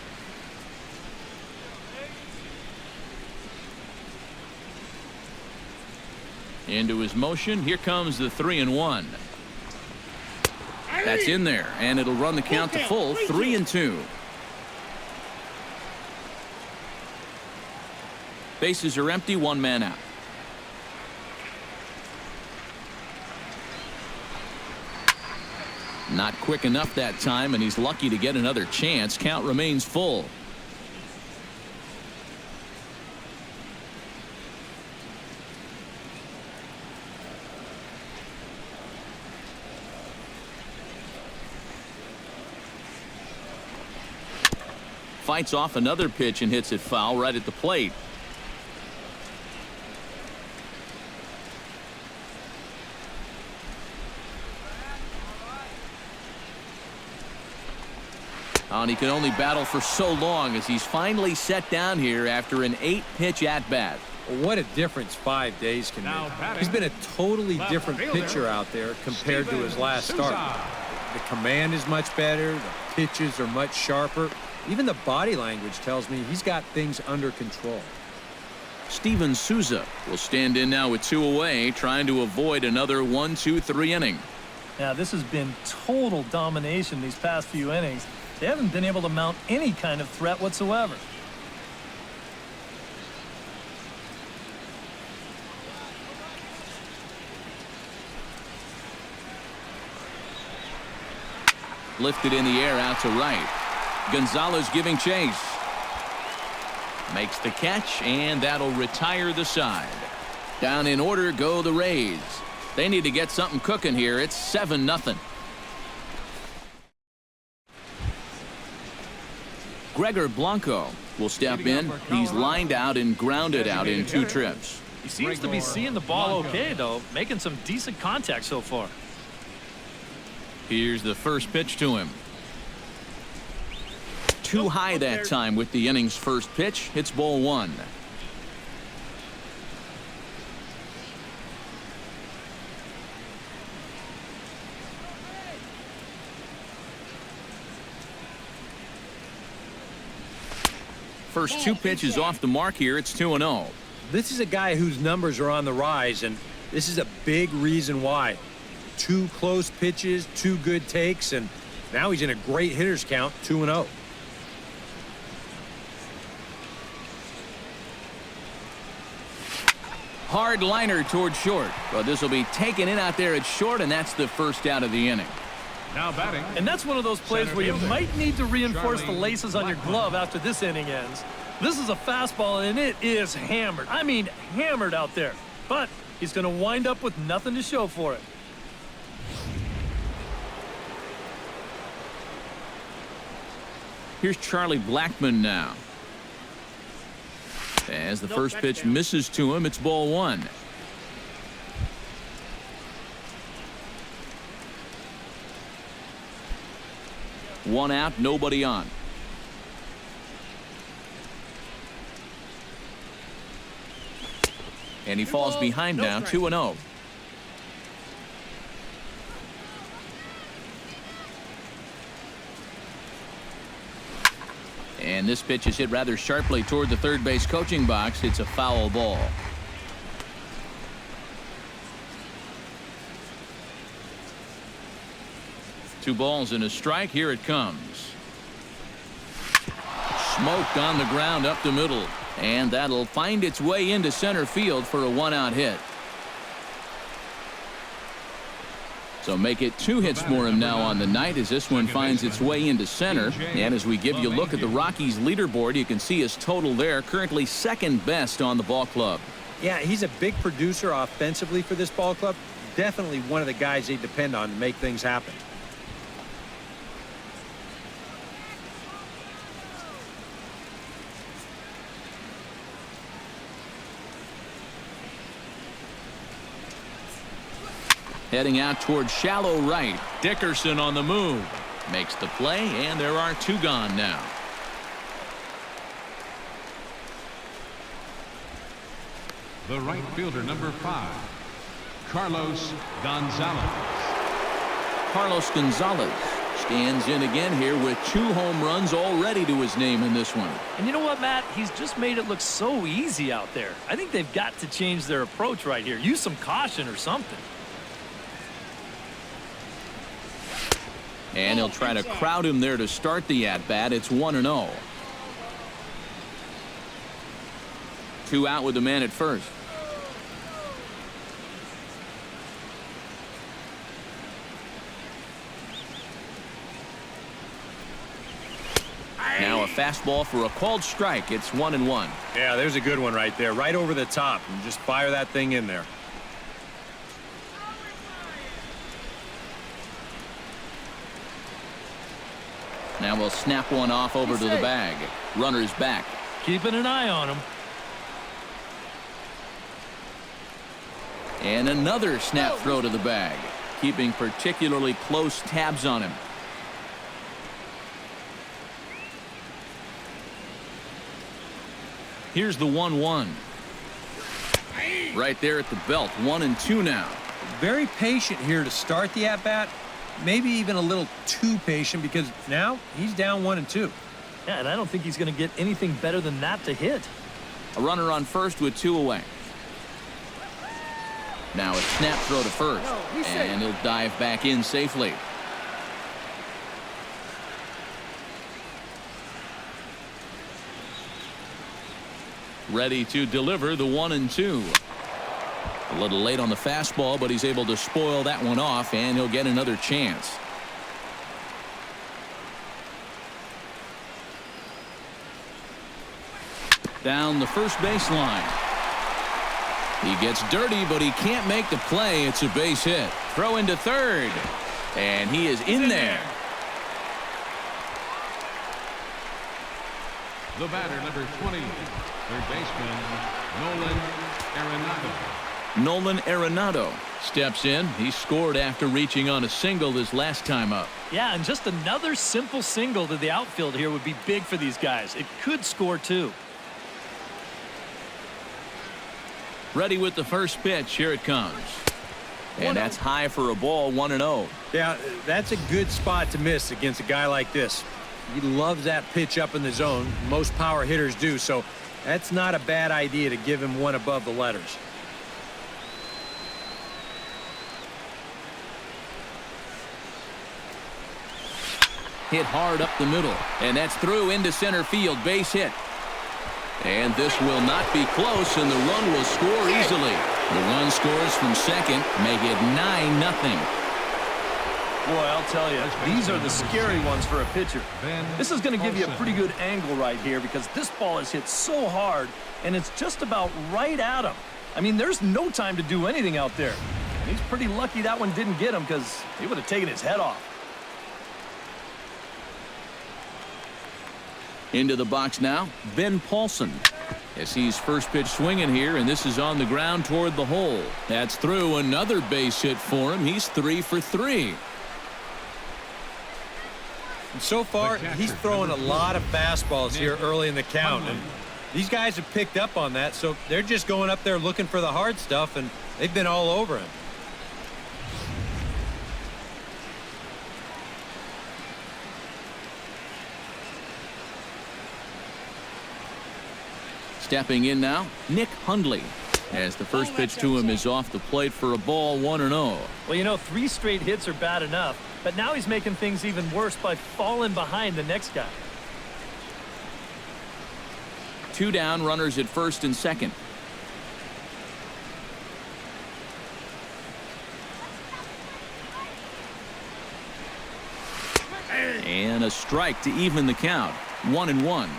Into his motion. Here comes the 3-1. That's in there, and it'll run the count to full. 3-2. Bases are empty. 1 man out. Not quick enough that time, and he's lucky to get another chance. Count remains full. Fights off another pitch and hits it foul right at the plate. And he can only battle for so long as he's finally set down here after an 8-pitch at-bat. What a difference 5 days can make. He's been a totally different pitcher out there compared to his last start. The command is much better. The pitches are much sharper. Even the body language tells me he's got things under control. Steven Souza will stand in now with 2 away, trying to avoid another 1-2-3 inning. Now, this has been total domination these past few innings. They haven't been able to mount any kind of threat whatsoever. Lifted in the air out to right. Gonzalez giving chase. Makes the catch, and that'll retire the side. Down in order go the Rays. They need to get something cooking here. It's 7-0. Gregor Blanco will step in. He's lined out and grounded out in 2 trips. He seems to be seeing the ball okay, though, making some decent contact so far. Here's the first pitch to him. Too high that time with the inning's first pitch. It's ball 1. First 2 pitches off the mark here. It's 2-0. This is a guy whose numbers are on the rise, and this is a big reason why. 2 close pitches, 2 good takes, and now he's in a great hitter's count, 2-0. Hard liner toward short, but this will be taken in out there at short, and that's the first out of the inning. Now batting. And that's one of those plays where you might need to reinforce the laces on your glove after this inning ends. This is a fastball, and it is hammered. I mean, hammered out there. But he's going to wind up with nothing to show for it. Here's Charlie Blackmon now. As the first pitch misses to him, it's ball 1. One out, nobody on. And he falls behind now, 2-0. And this pitch is hit rather sharply toward the third base coaching box. It's a foul ball. Two balls and a strike. Here it comes. Smoked on the ground up the middle. And that'll find its way into center field for a 1-out hit. So make it 2 hits for him now on the night as this one finds its way into center. And as we give you a look at the Rockies leaderboard, you can see his total there, currently second best on the ball club. Yeah, he's a big producer offensively for this ball club. Definitely one of the guys they depend on to make things happen. Heading out towards shallow right. Dickerson on the move. Makes the play, and there are 2 gone now. The right fielder, number 5, Carlos Gonzalez. Carlos Gonzalez stands in again here with 2 home runs already to his name in this one. And you know what, Matt? He's just made it look so easy out there. I think they've got to change their approach right here. Use some caution or something. And he'll try to crowd him there to start the at-bat. It's 1-0. 2 out with the man at first. Now a fastball for a called strike. It's 1-1. Yeah, there's a good one right there, right over the top, and just fire that thing in there. Now we'll snap one off over to the bag. Runner's back. Keeping an eye on him. And another snap throw to the bag. Keeping particularly close tabs on him. Here's the 1-1. Right there at the belt. 1-2 now. Very patient here to start the at-bat. Maybe even a little too patient because now he's down 1-2. Yeah, and I don't think he's going to get anything better than that to hit. A runner on first with 2 away. Now a snap throw to first. And he'll dive back in safely. Ready to deliver the 1-2. A little late on the fastball, but he's able to spoil that one off, and he'll get another chance. down the first baseline. He gets dirty, but he can't make the play. It's a base hit. Throw into third. And he is in there. The batter, number 20, third baseman, Nolan Arenado. Nolan Arenado steps in. He scored after reaching on a single his last time up. Yeah, and just another simple single to the outfield here would be big for these guys. It could score too. Ready with the first pitch. Here it comes. And that's high for a ball, 1-0. Yeah, that's a good spot to miss against a guy like this. He loves that pitch up in the zone. Most power hitters do, so that's not a bad idea to give him one above the letters. Hit hard up the middle, and that's through into center field. Base hit. And this will not be close, and the run will score easily. The run scores from second, make it 9-0. Boy, I'll tell you, these are the scary ones for a pitcher. This is going to give you a pretty good angle right here because this ball is hit so hard, and it's just about right at him. I mean, there's no time to do anything out there. And he's pretty lucky that one didn't get him because he would have taken his head off. Into the box now, Ben Paulson. As he's first pitch swinging here, and this is on the ground toward the hole. That's through. Another base hit for him. He's 3 for 3. And so far, he's throwing a lot of fastballs here early in the count. And these guys have picked up on that, so they're just going up there looking for the hard stuff, and they've been all over him. Stepping in now, Nick Hundley. As the first pitch to him is off the plate for a ball, 1-0. Well, you know, 3 straight hits are bad enough, but now he's making things even worse by falling behind the next guy. 2 down, runners at first and second. And a strike to even the count. 1-1.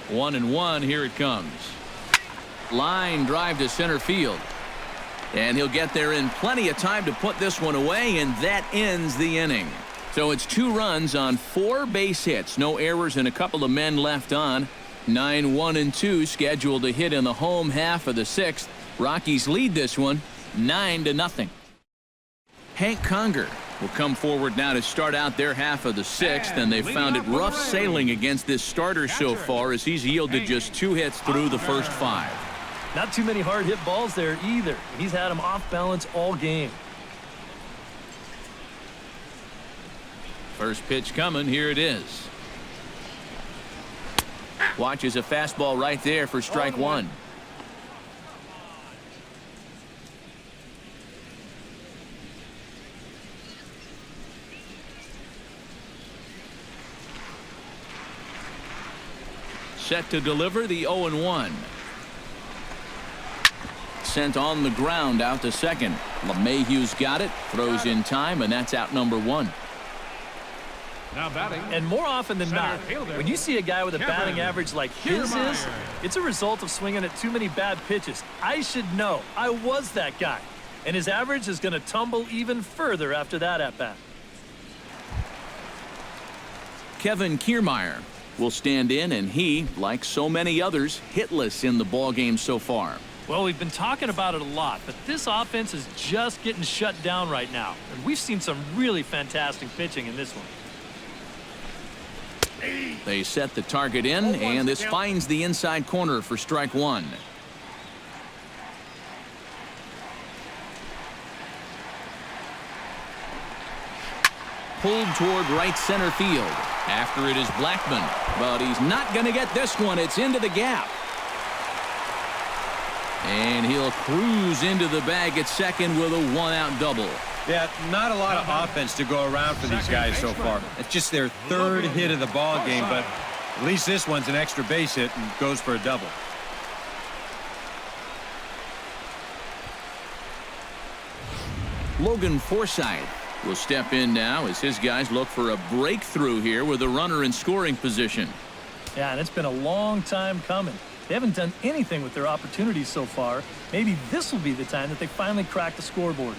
One and one. Here it comes. Line drive to center field. And he'll get there in plenty of time to put this one away, and that ends the inning. So it's 2 runs on 4 base hits. No errors and a couple of men left on. 9-1-2 scheduled to hit in the home half of the 6th. Rockies lead this one 9-0. Hank Conger will come forward now to start out their half of the 6th, and they've found it rough sailing against this starter so far as he's yielded just 2 hits through the first 5. Not too many hard hit balls there either. He's had them off balance all game. First pitch coming. Here it is. Watches a fastball right there for strike 1. Set to deliver the 0-1. Sent on the ground out to second. LeMahieu's got it, throws in time, and that's out number 1. Now batting. And more often than not, when you see a guy with a batting average like his is, it's a result of swinging at too many bad pitches. I should know. I was that guy. And his average is going to tumble even further after that at-bat. Kevin Kiermaier will stand in, and he, like so many others, hitless in the ballgame so far. Well, we've been talking about it a lot, but this offense is just getting shut down right now. And we've seen some really fantastic pitching in this one. They set the target in, and this finds the inside corner for strike 1. Pulled toward right center field. After it is Blackman, but he's not going to get this one. It's into the gap. And he'll cruise into the bag at second with a 1-out double. Yeah, not a lot of offense to go around for these guys so far. It's just their 3rd hit of the ball game, but At least this one's an extra base hit and goes for a double. Logan Forsythe will step in now as his guys look for a breakthrough here with a runner in scoring position. Yeah, and it's been a long time coming. They haven't done anything with their opportunities so far. Maybe this will be the time that they finally crack the scoreboard.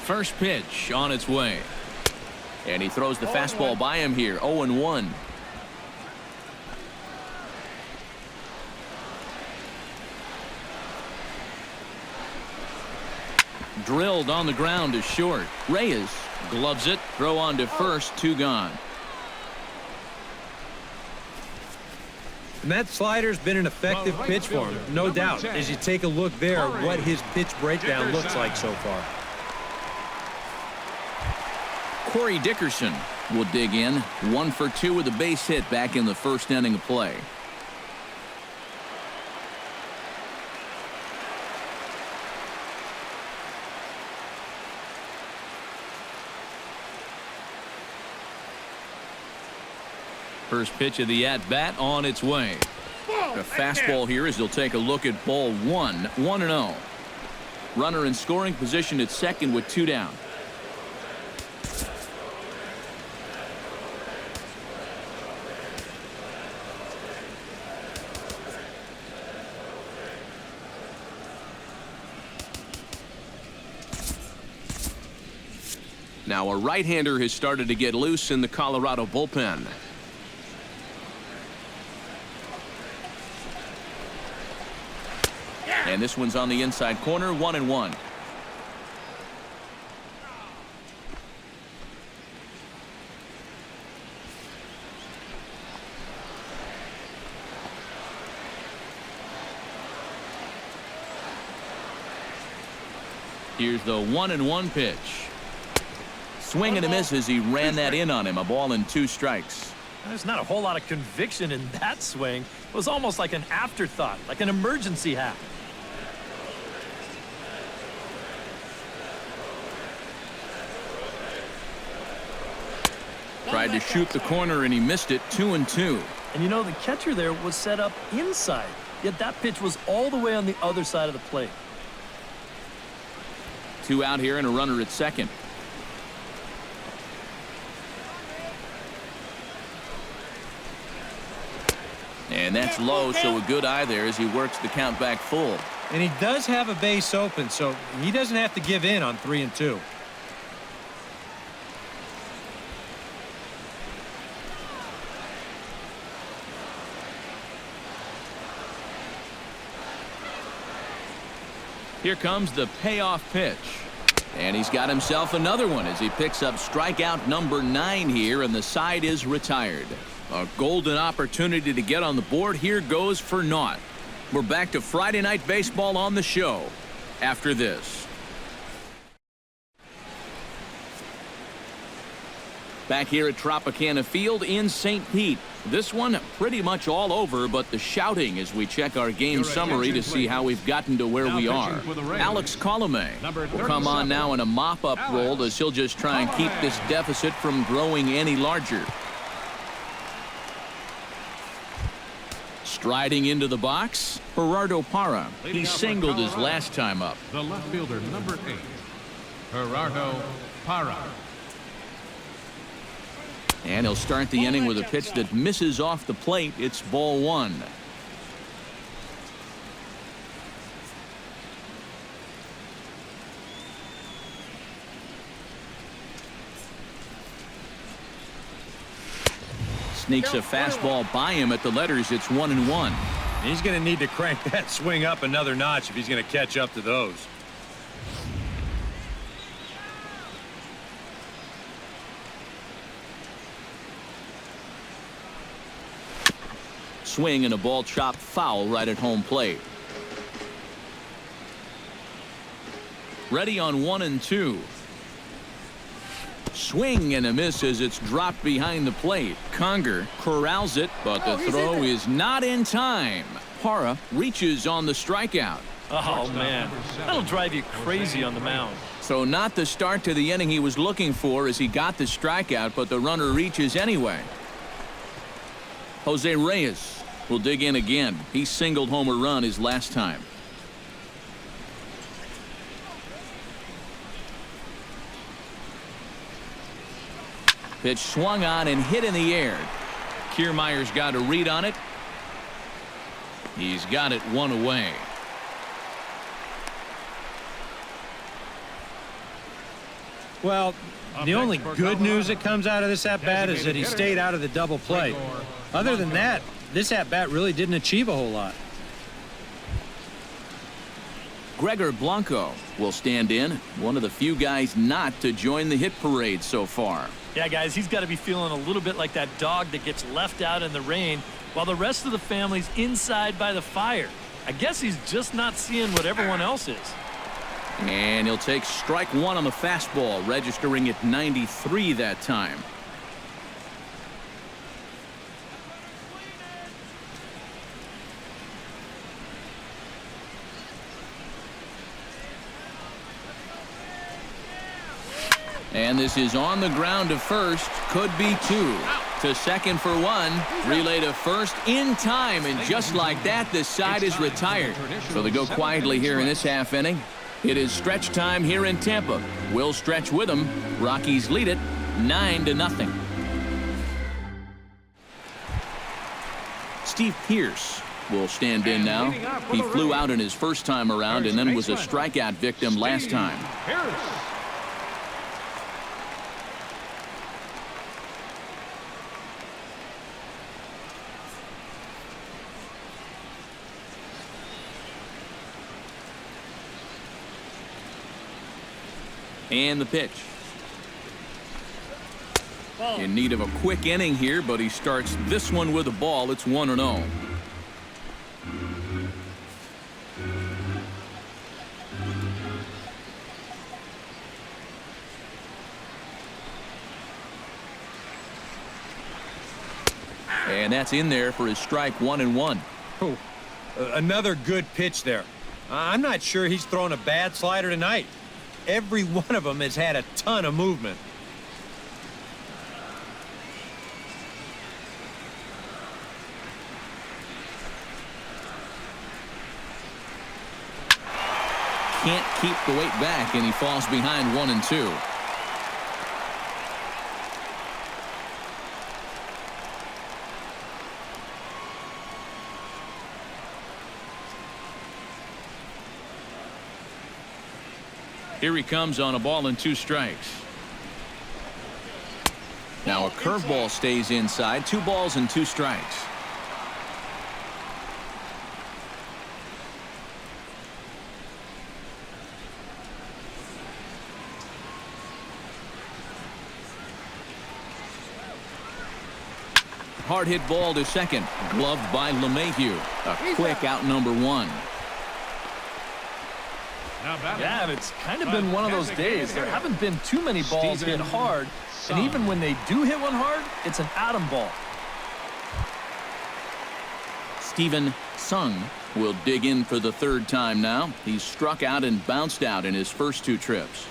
First pitch on its way. And he throws the fastball by him here, 0-1. Drilled on the ground to short. Reyes gloves it. Throw on to first. 2 gone. And that slider's been an effective pitch for him, no doubt. As you take a look there, what his pitch breakdown looks like so far. Corey Dickerson will dig in. 1 for 2 with a base hit back in the first inning of play. First pitch of the at-bat on its way. The fastball here as he'll take a look at ball 1, 1-0. Runner in scoring position at second with 2 down. Now a right-hander has started to get loose in the Colorado bullpen. And this one's on the inside corner, 1-1. Here's the 1-1 pitch. Swing and a miss as he ran that in on him. A ball and 2 strikes. There's not a whole lot of conviction in that swing. It was almost like an afterthought, like an emergency hack. Tried to shoot the corner and he missed it. 2-2. And you know, the catcher there was set up inside, yet that pitch was all the way on the other side of the plate. 2 out here and a runner at second. And that's low, so a good eye there as he works the count back full. And he does have a base open, so he doesn't have to give in on 3-2. Here comes the payoff pitch. And he's got himself another one as he picks up strikeout number 9 here, and the side is retired. A golden opportunity to get on the board here goes for naught. We're back to Friday Night Baseball on the show after this. Back here at Tropicana Field in St. Pete. This one pretty much all over, but the shouting as we check our game summary to see how we've gotten to where we are. Alex Colomé will come on now in a mop-up role as he'll just try and keep this deficit from growing any larger. Striding into the box, Gerardo Parra. He singled his last time up. The left fielder, number 8, Gerardo Parra. And he'll start the inning with a pitch that misses off the plate. It's ball 1. Sneaks a fastball by him at the letters. It's 1-1. He's going to need to crank that swing up another notch if he's going to catch up to those. Swing and a ball chopped foul right at home plate. Ready on 1-2. Swing and a miss as it's dropped behind the plate. Conger corrals it, but the throw is not in time. Parra reaches on the strikeout. Oh, man. That'll drive you crazy on the mound. So not the start to the inning he was looking for as he got the strikeout, but the runner reaches anyway. Jose Reyes will dig in again. He singled home a run his last time. Pitch swung on and hit in the air. Kiermaier's got a read on it. He's got it one away. Well, the only good news that comes out of this at-bat is that he stayed out of the double play. Other than that, this at-bat really didn't achieve a whole lot. Gregor Blanco will stand in, one of the few guys not to join the hit parade so far. Yeah, guys, he's got to be feeling a little bit like that dog that gets left out in the rain while the rest of the family's inside by the fire. I guess he's just not seeing what everyone else is. And he'll take strike one on the fastball, registering at 93 that time. And this is on the ground to first. Could be two. To second for one. Relay to first in time. And just like that, the side is retired. So they go quietly here in this half inning. It is stretch time here in Tampa. We'll stretch with them. Rockies lead it 9-0. Steve Pearce will stand in now. He flew out in his first time around and then was a strikeout victim last time. And the pitch. In need of a quick inning here, but he starts this one with a ball. It's 1-0. And that's in there for his strike 1-1. Oh, another good pitch there. I'm not sure he's thrown a bad slider tonight. Every one of them has had a ton of movement. Can't keep the weight back, and he falls behind 1-2. Here he comes on a ball and 2 strikes. Now a curveball stays inside. 2 balls and 2 strikes. Hard hit ball to second. Gloved by LeMahieu. A quick out number 1. Yeah, and it's kind of been one of those days. There haven't been too many balls hit hard, and even when they do hit one hard, it's an atom ball. Steven Sung will dig in for the 3rd time now. He's struck out and bounced out in his first 2 trips.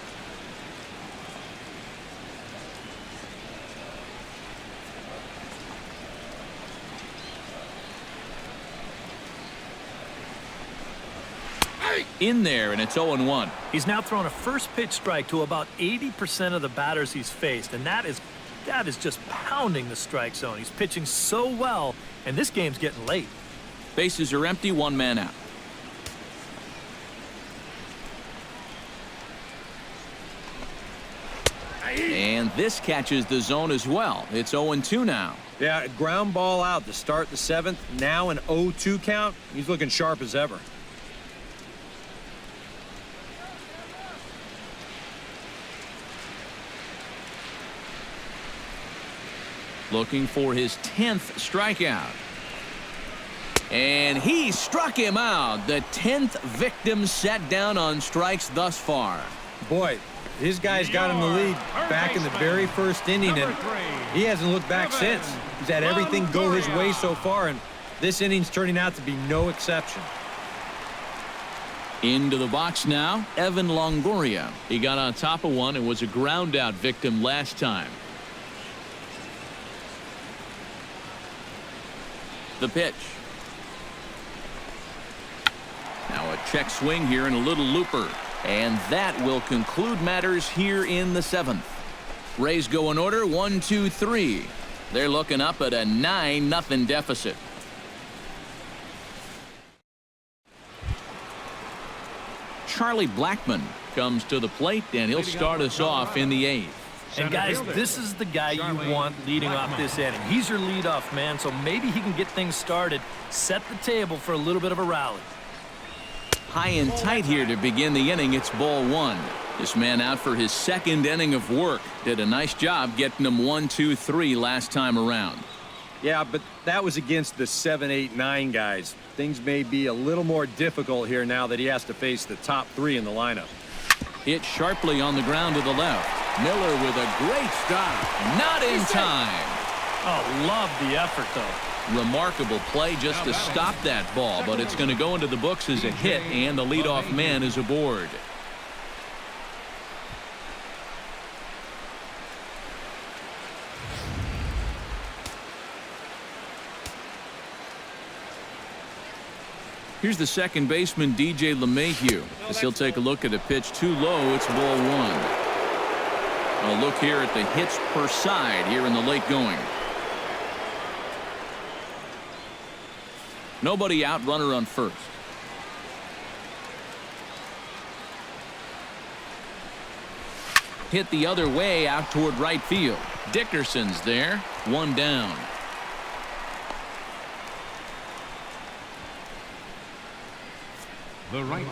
In there, and it's 0-1. He's now thrown a first pitch strike to about 80% of the batters he's faced, and that is just pounding the strike zone. He's pitching so well, and this game's getting late. Bases are empty, 1 man out. And this catches the zone as well. It's 0-2 now. Yeah, ground ball out to start the 7th. Now an 0-2 count. He's looking sharp as ever. Looking for his 10th strikeout. And he struck him out. The 10th victim set down on strikes thus far. Boy, his guy's got him the lead back in the very first inning, and he hasn't looked back since. He's had everything go his way so far, and this inning's turning out to be no exception. Into the box now, Evan Longoria. He got on top of one and was a ground out victim last time. The pitch. Now a check swing here and a little looper. And that will conclude matters here in the 7th. Rays go in order, 1, 2, 3. They're looking up at a 9-0 deficit. Charlie Blackmon comes to the plate, and he'll start us off in the 8th. And guys, this is the guy you want leading off this inning. He's your leadoff man, so maybe he can get things started, set the table for a little bit of a rally. High and tight here to begin the inning. It's ball 1. This man out for his 2nd inning of work. Did a nice job getting him 1, 2, 3 last time around. Yeah, but that was against the 7, 8, 9 guys. Things may be a little more difficult here now that he has to face the top 3 in the lineup. Hit sharply on the ground to the left. Miller with a great stop. Not in time. Oh, love the effort, though. Remarkable play just to stop that ball, but it's going to go into the books as a hit, and the leadoff man is aboard. Here's the second baseman, DJ LeMahieu, as he'll take a look at a pitch too low. It's ball 1. A look here at the hits per side here in the late going. Nobody out, runner on first. Hit the other way out toward right field. Dickerson's there. 1 down.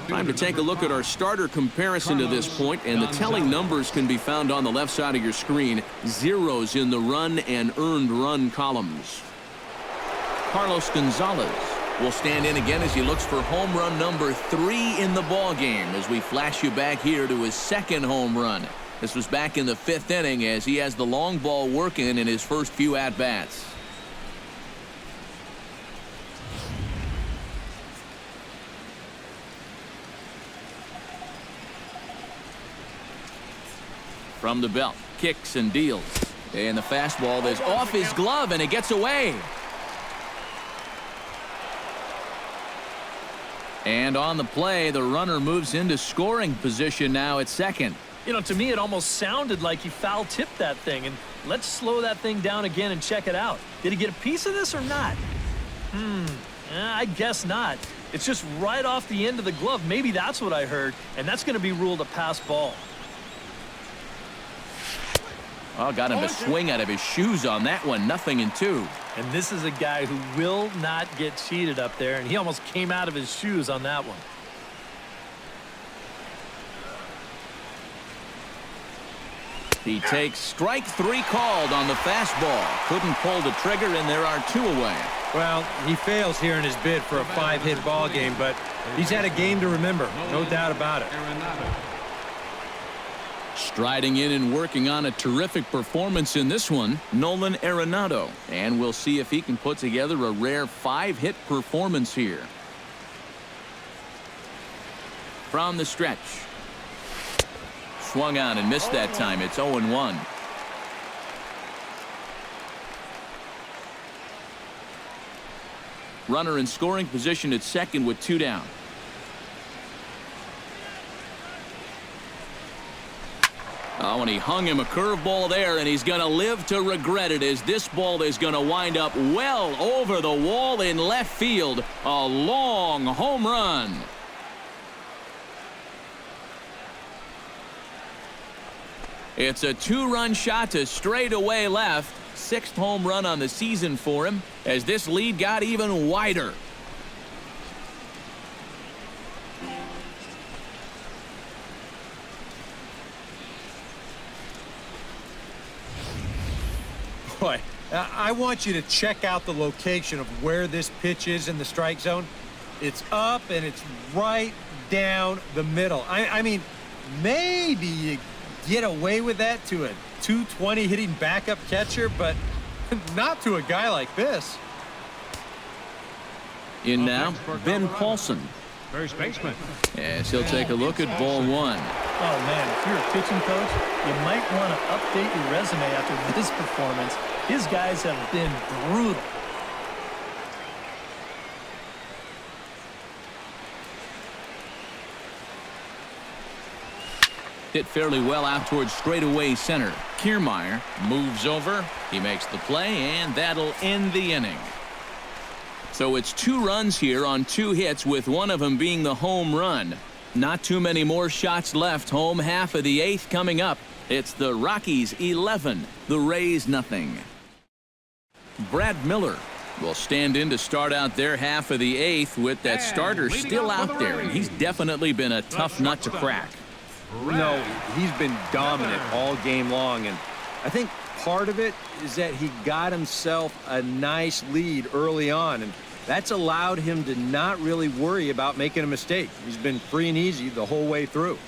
Time to take a look at our starter comparison to this point, and the telling numbers can be found on the left side of your screen. Zeros in the run and earned run columns. Carlos Gonzalez will stand in again as he looks for home run number 3 in the ball game as we flash you back here to his 2nd home run. This was back in the 5th inning as he has the long ball working in his first few at-bats. From the belt, kicks and deals. And the fastball is off his glove, and it gets away. And on the play, the runner moves into scoring position now at 2nd. You know, to me, it almost sounded like he foul-tipped that thing. And let's slow that thing down again and check it out. Did he get a piece of this or not? I guess not. It's just right off the end of the glove. Maybe that's what I heard, and that's going to be ruled a pass ball. Oh, got him a swing out of his shoes on that one. 0-2. And this is a guy who will not get cheated up there, and he almost came out of his shoes on that one. He takes strike 3 called on the fastball. Couldn't pull the trigger, and there are 2 away. Well, he fails here in his bid for a 5-hit ball game, but he's had a game to remember. No doubt about it. Striding in and working on a terrific performance in this one, Nolan Arenado. And we'll see if he can put together a rare 5-hit performance here. From the stretch. Swung on and missed that time. It's 0-1. Runner in scoring position at 2nd with 2 down. Oh, and he hung him a curveball there, and he's going to live to regret it as this ball is going to wind up well over the wall in left field. A long home run. It's a 2-run shot to straightaway left. 6th home run on the season for him as this lead got even wider. Boy, I want you to check out the location of where this pitch is in the strike zone. It's up and it's right down the middle. I mean, maybe you get away with that to a 220 hitting backup catcher, but not to a guy like this. In now, Ben Paulson. First baseman. Yes, he'll take a look at ball one. Oh, man, if you're a pitching coach, you might want to update your resume after this performance. His guys have been brutal. Hit fairly well out towards straightaway center. Kiermaier moves over. He makes the play, and that'll end the inning. So it's 2 runs here on 2 hits, with one of them being the home run. Not too many more shots left. Home half of the 8th coming up. It's the Rockies 11, the Rays nothing. Brad Miller will stand in to start out their half of the 8th with that starter still out there, and he's definitely been a tough nut to crack. No, he's been dominant all game long, and I think part of it is that he got himself a nice lead early on, and that's allowed him to not really worry about making a mistake. He's been free and easy the whole way through.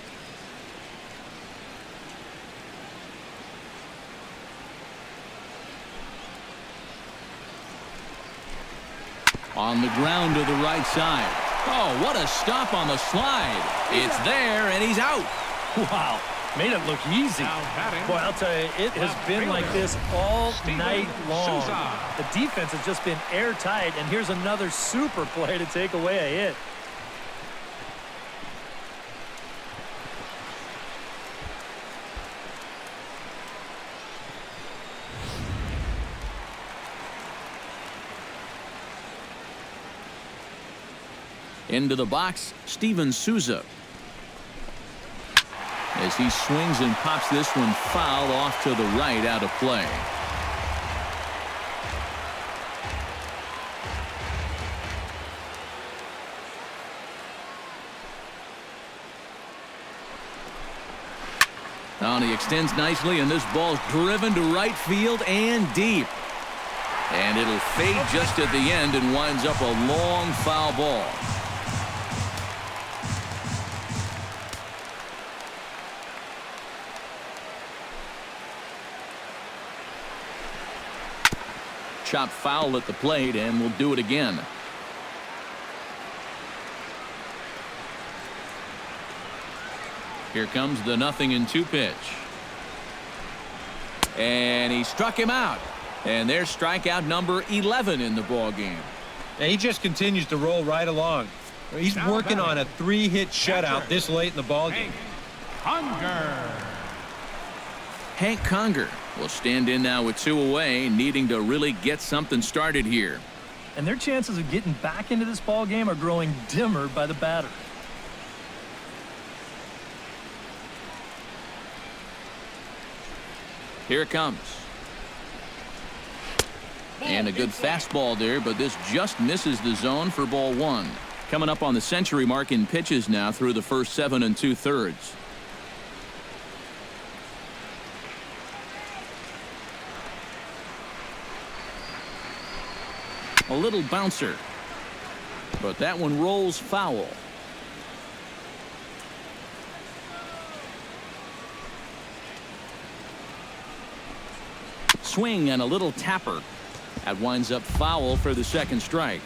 On the ground to the right side. Oh, what a stop on the slide. It's there, and he's out. Wow, made it look easy. Boy, I'll tell you, it has been like this all night long. The defense has just been airtight, and here's another super play to take away a hit. Into the box, Steven Souza. As he swings and pops this one foul off to the right, out of play. Oh, and he extends nicely, and this ball's driven to right field and deep. And it'll fade just at the end and winds up a long foul ball. Chop foul at the plate, and we'll do it again. Here comes the 0-2 pitch. And he struck him out. And there's strikeout number 11 in the ball game. And he just continues to roll right along. He's working on a 3-hit shutout this late in the ball game. Hank Conger will stand in now with 2 away, needing to really get something started here. And their chances of getting back into this ball game are growing dimmer by the batter. Here it comes. And a good fastball there, but this just misses the zone for ball 1. Coming up on the century mark in pitches now through the first 7 2/3. A little bouncer, but that one rolls foul. Swing and a little tapper. That winds up foul for the second strike.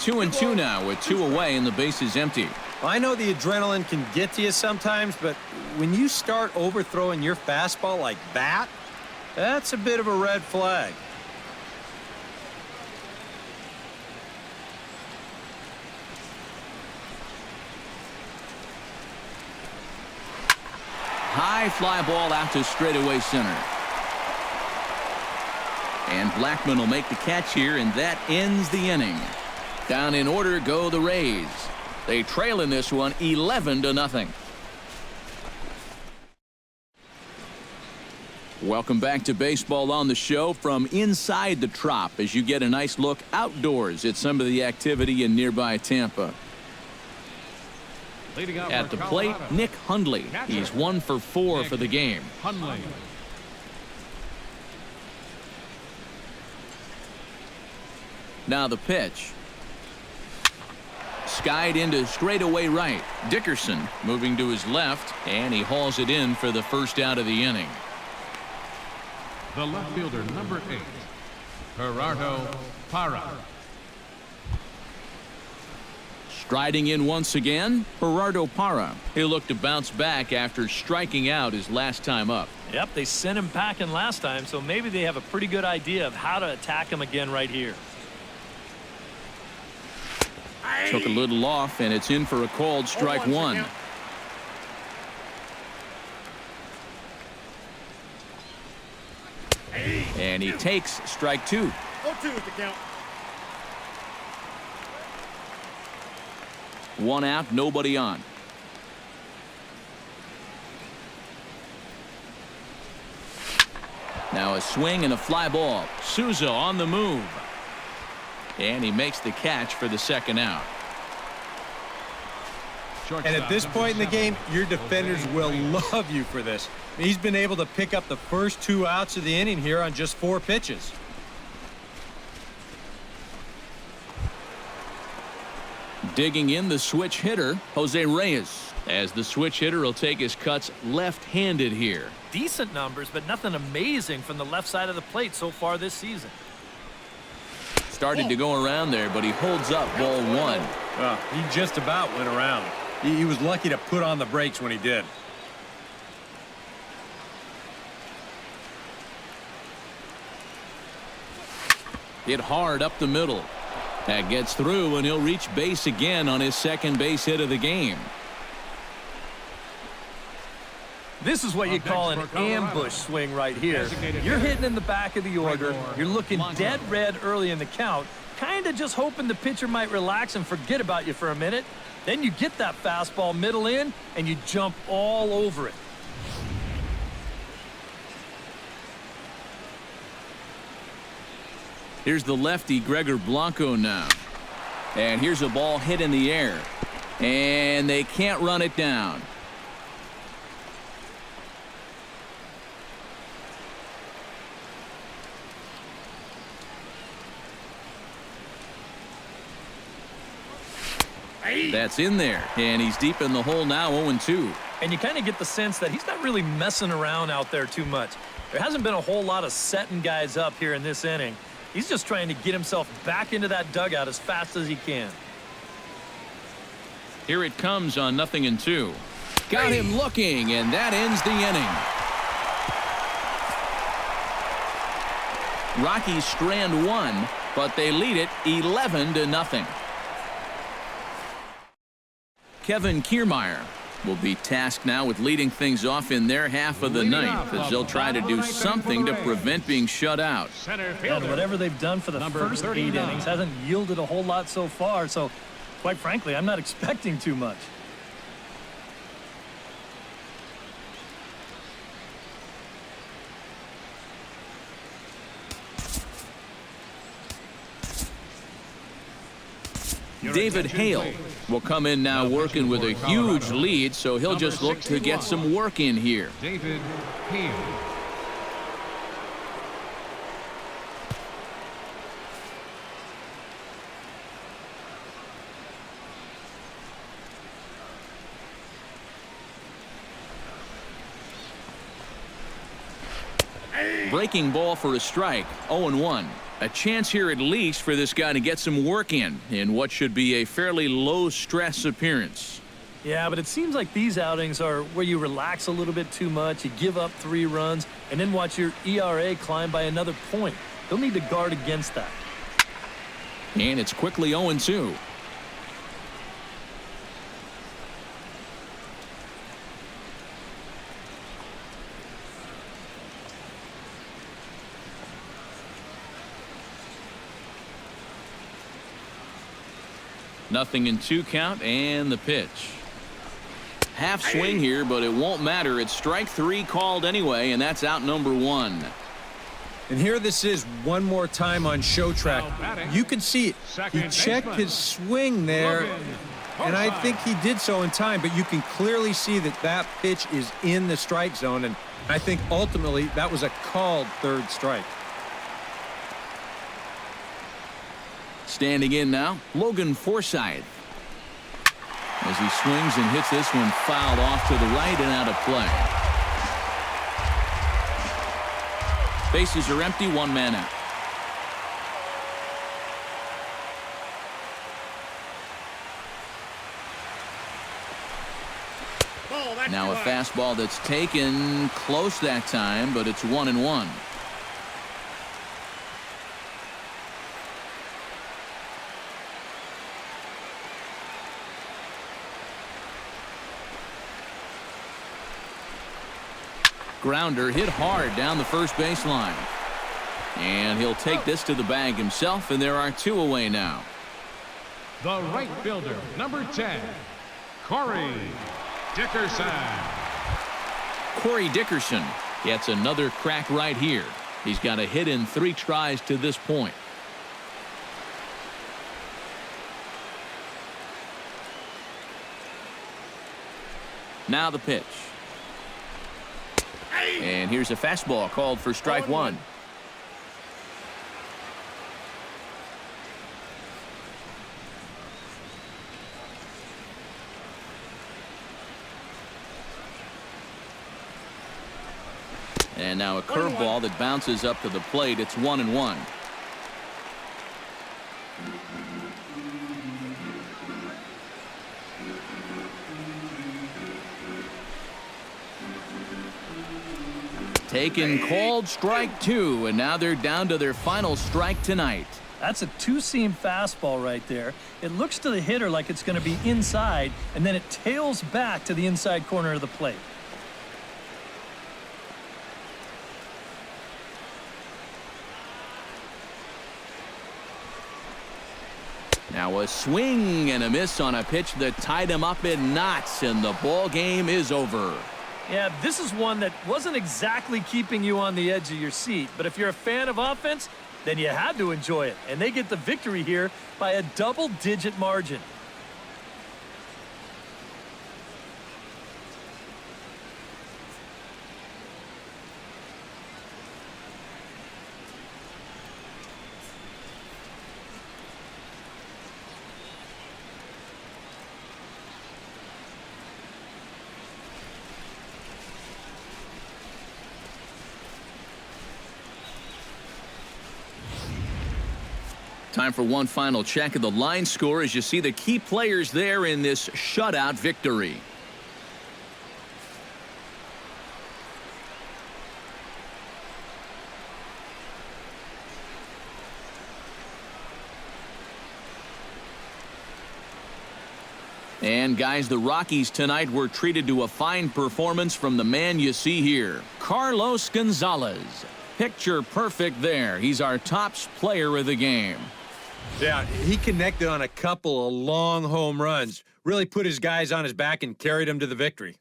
Two and two now with 2 away and the base is empty. I know the adrenaline can get to you sometimes, but when you start overthrowing your fastball like that, that's a bit of a red flag. High fly ball out to straightaway center. And Blackman will make the catch here, and that ends the inning. Down in order go the Rays. They trail in this one 11-0. Welcome back to Baseball on the Show from inside the Trop as you get a nice look outdoors at some of the activity in nearby Tampa. At the plate, Nick Hundley. He's 1 for 4 for the game. Hundley. Now the pitch. skied into straightaway right. Dickerson moving to his left, and he hauls it in for the first out of the inning. The left fielder, number 8, Gerardo Parra. Striding in once again, Gerardo Parra. He'll look to bounce back after striking out his last time up. Yep, they sent him packing last time, so maybe they have a pretty good idea of how to attack him again right here. Took a little off, and it's in for a called strike one. And he takes strike two. 0-2 is the count. One out, nobody on. Now a swing and a fly ball. Souza on the move. And he makes the catch for the second out. And at this point in the game, your defenders will love you for this. He's been able to pick up the first 2 outs of the inning here on just 4 pitches. Digging in the switch hitter, Jose Reyes, as the switch hitter will take his cuts left-handed here. Decent numbers, but nothing amazing from the left side of the plate so far this season. Started to go around there, but he holds up ball one. He just about went around. He was lucky to put on the brakes when he did. Hit hard up the middle. That gets through, and he'll reach base again on his second base hit of the game. This is what you call an ambush swing right here. You're hitting in the back of the order. You're looking dead red early in the count, kind of just hoping the pitcher might relax and forget about you for a minute. Then you get that fastball middle in, and you jump all over it. Here's the lefty, Gregor Blanco now. And here's a ball hit in the air. And they can't run it down. That's in there. And he's deep in the hole now, 0-2. And you kind of get the sense that he's not really messing around out there too much. There hasn't been a whole lot of setting guys up here in this inning. He's just trying to get himself back into that dugout as fast as he can. Here it comes on 0-2. Got him looking, and that ends the inning. Rockies strand one, but they lead it 11-0. Kevin Kiermaier will be tasked now with leading things off in their half of the ninth, as they'll try to do something to prevent being shut out. And whatever they've done for the first 8 innings hasn't yielded a whole lot so far, so quite frankly, I'm not expecting too much. David Hale will come in now working with a huge lead, so he'll just look to get some work in here. David Hale. Breaking ball for a strike, 0-1. A chance here at least for this guy to get some work in what should be a fairly low-stress appearance. Yeah, but it seems like these outings are where you relax a little bit too much, you give up 3 runs, and then watch your ERA climb by another point. They'll need to guard against that. And it's quickly 0-2. Nothing in 2 count, and the pitch. Half swing here, but it won't matter. It's strike 3 called anyway, and that's out number 1. And here this is one more time on show track. You can see it. He checked his swing there, and I think he did so in time, but you can clearly see that that pitch is in the strike zone, and I think ultimately that was a called 3rd strike. Standing in now, Logan Forsythe. as he swings and hits this one fouled off to the right and out of play. Bases are empty, one man out. Now a fastball that's taken close that time, but it's 1-1. Grounder hit hard down the first baseline. And he'll take this to the bag himself, and there are two away now. The right fielder, number 10, Corey Dickerson. Corey Dickerson gets another crack right here. He's got a hit in 3 tries to this point. Now the pitch. And here's a fastball called for strike one. And now a curveball that bounces up to the plate. It's 1-1. Taken, called, strike 2, and now they're down to their final strike tonight. That's a two-seam fastball right there. It looks to the hitter like it's going to be inside, and then it tails back to the inside corner of the plate. Now a swing and a miss on a pitch that tied him up in knots, and the ball game is over. Yeah, this is one that wasn't exactly keeping you on the edge of your seat, but if you're a fan of offense, then you had to enjoy it, and they get the victory here by a double-digit margin. Time for one final check of the line score as you see the key players there in this shutout victory. And guys, the Rockies tonight were treated to a fine performance from the man you see here, Carlos Gonzalez. Picture perfect there. He's our top player of the game. Yeah, he connected on a couple of long home runs. Really put his guys on his back and carried them to the victory.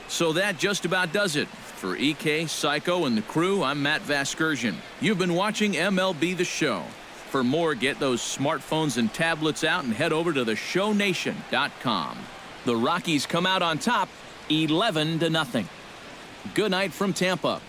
So that just about does it. For EK, Psycho, and the crew, I'm Matt Vasgersian. You've been watching MLB The Show. For more, get those smartphones and tablets out and head over to theshownation.com. The Rockies come out on top 11-0. Good night from Tampa.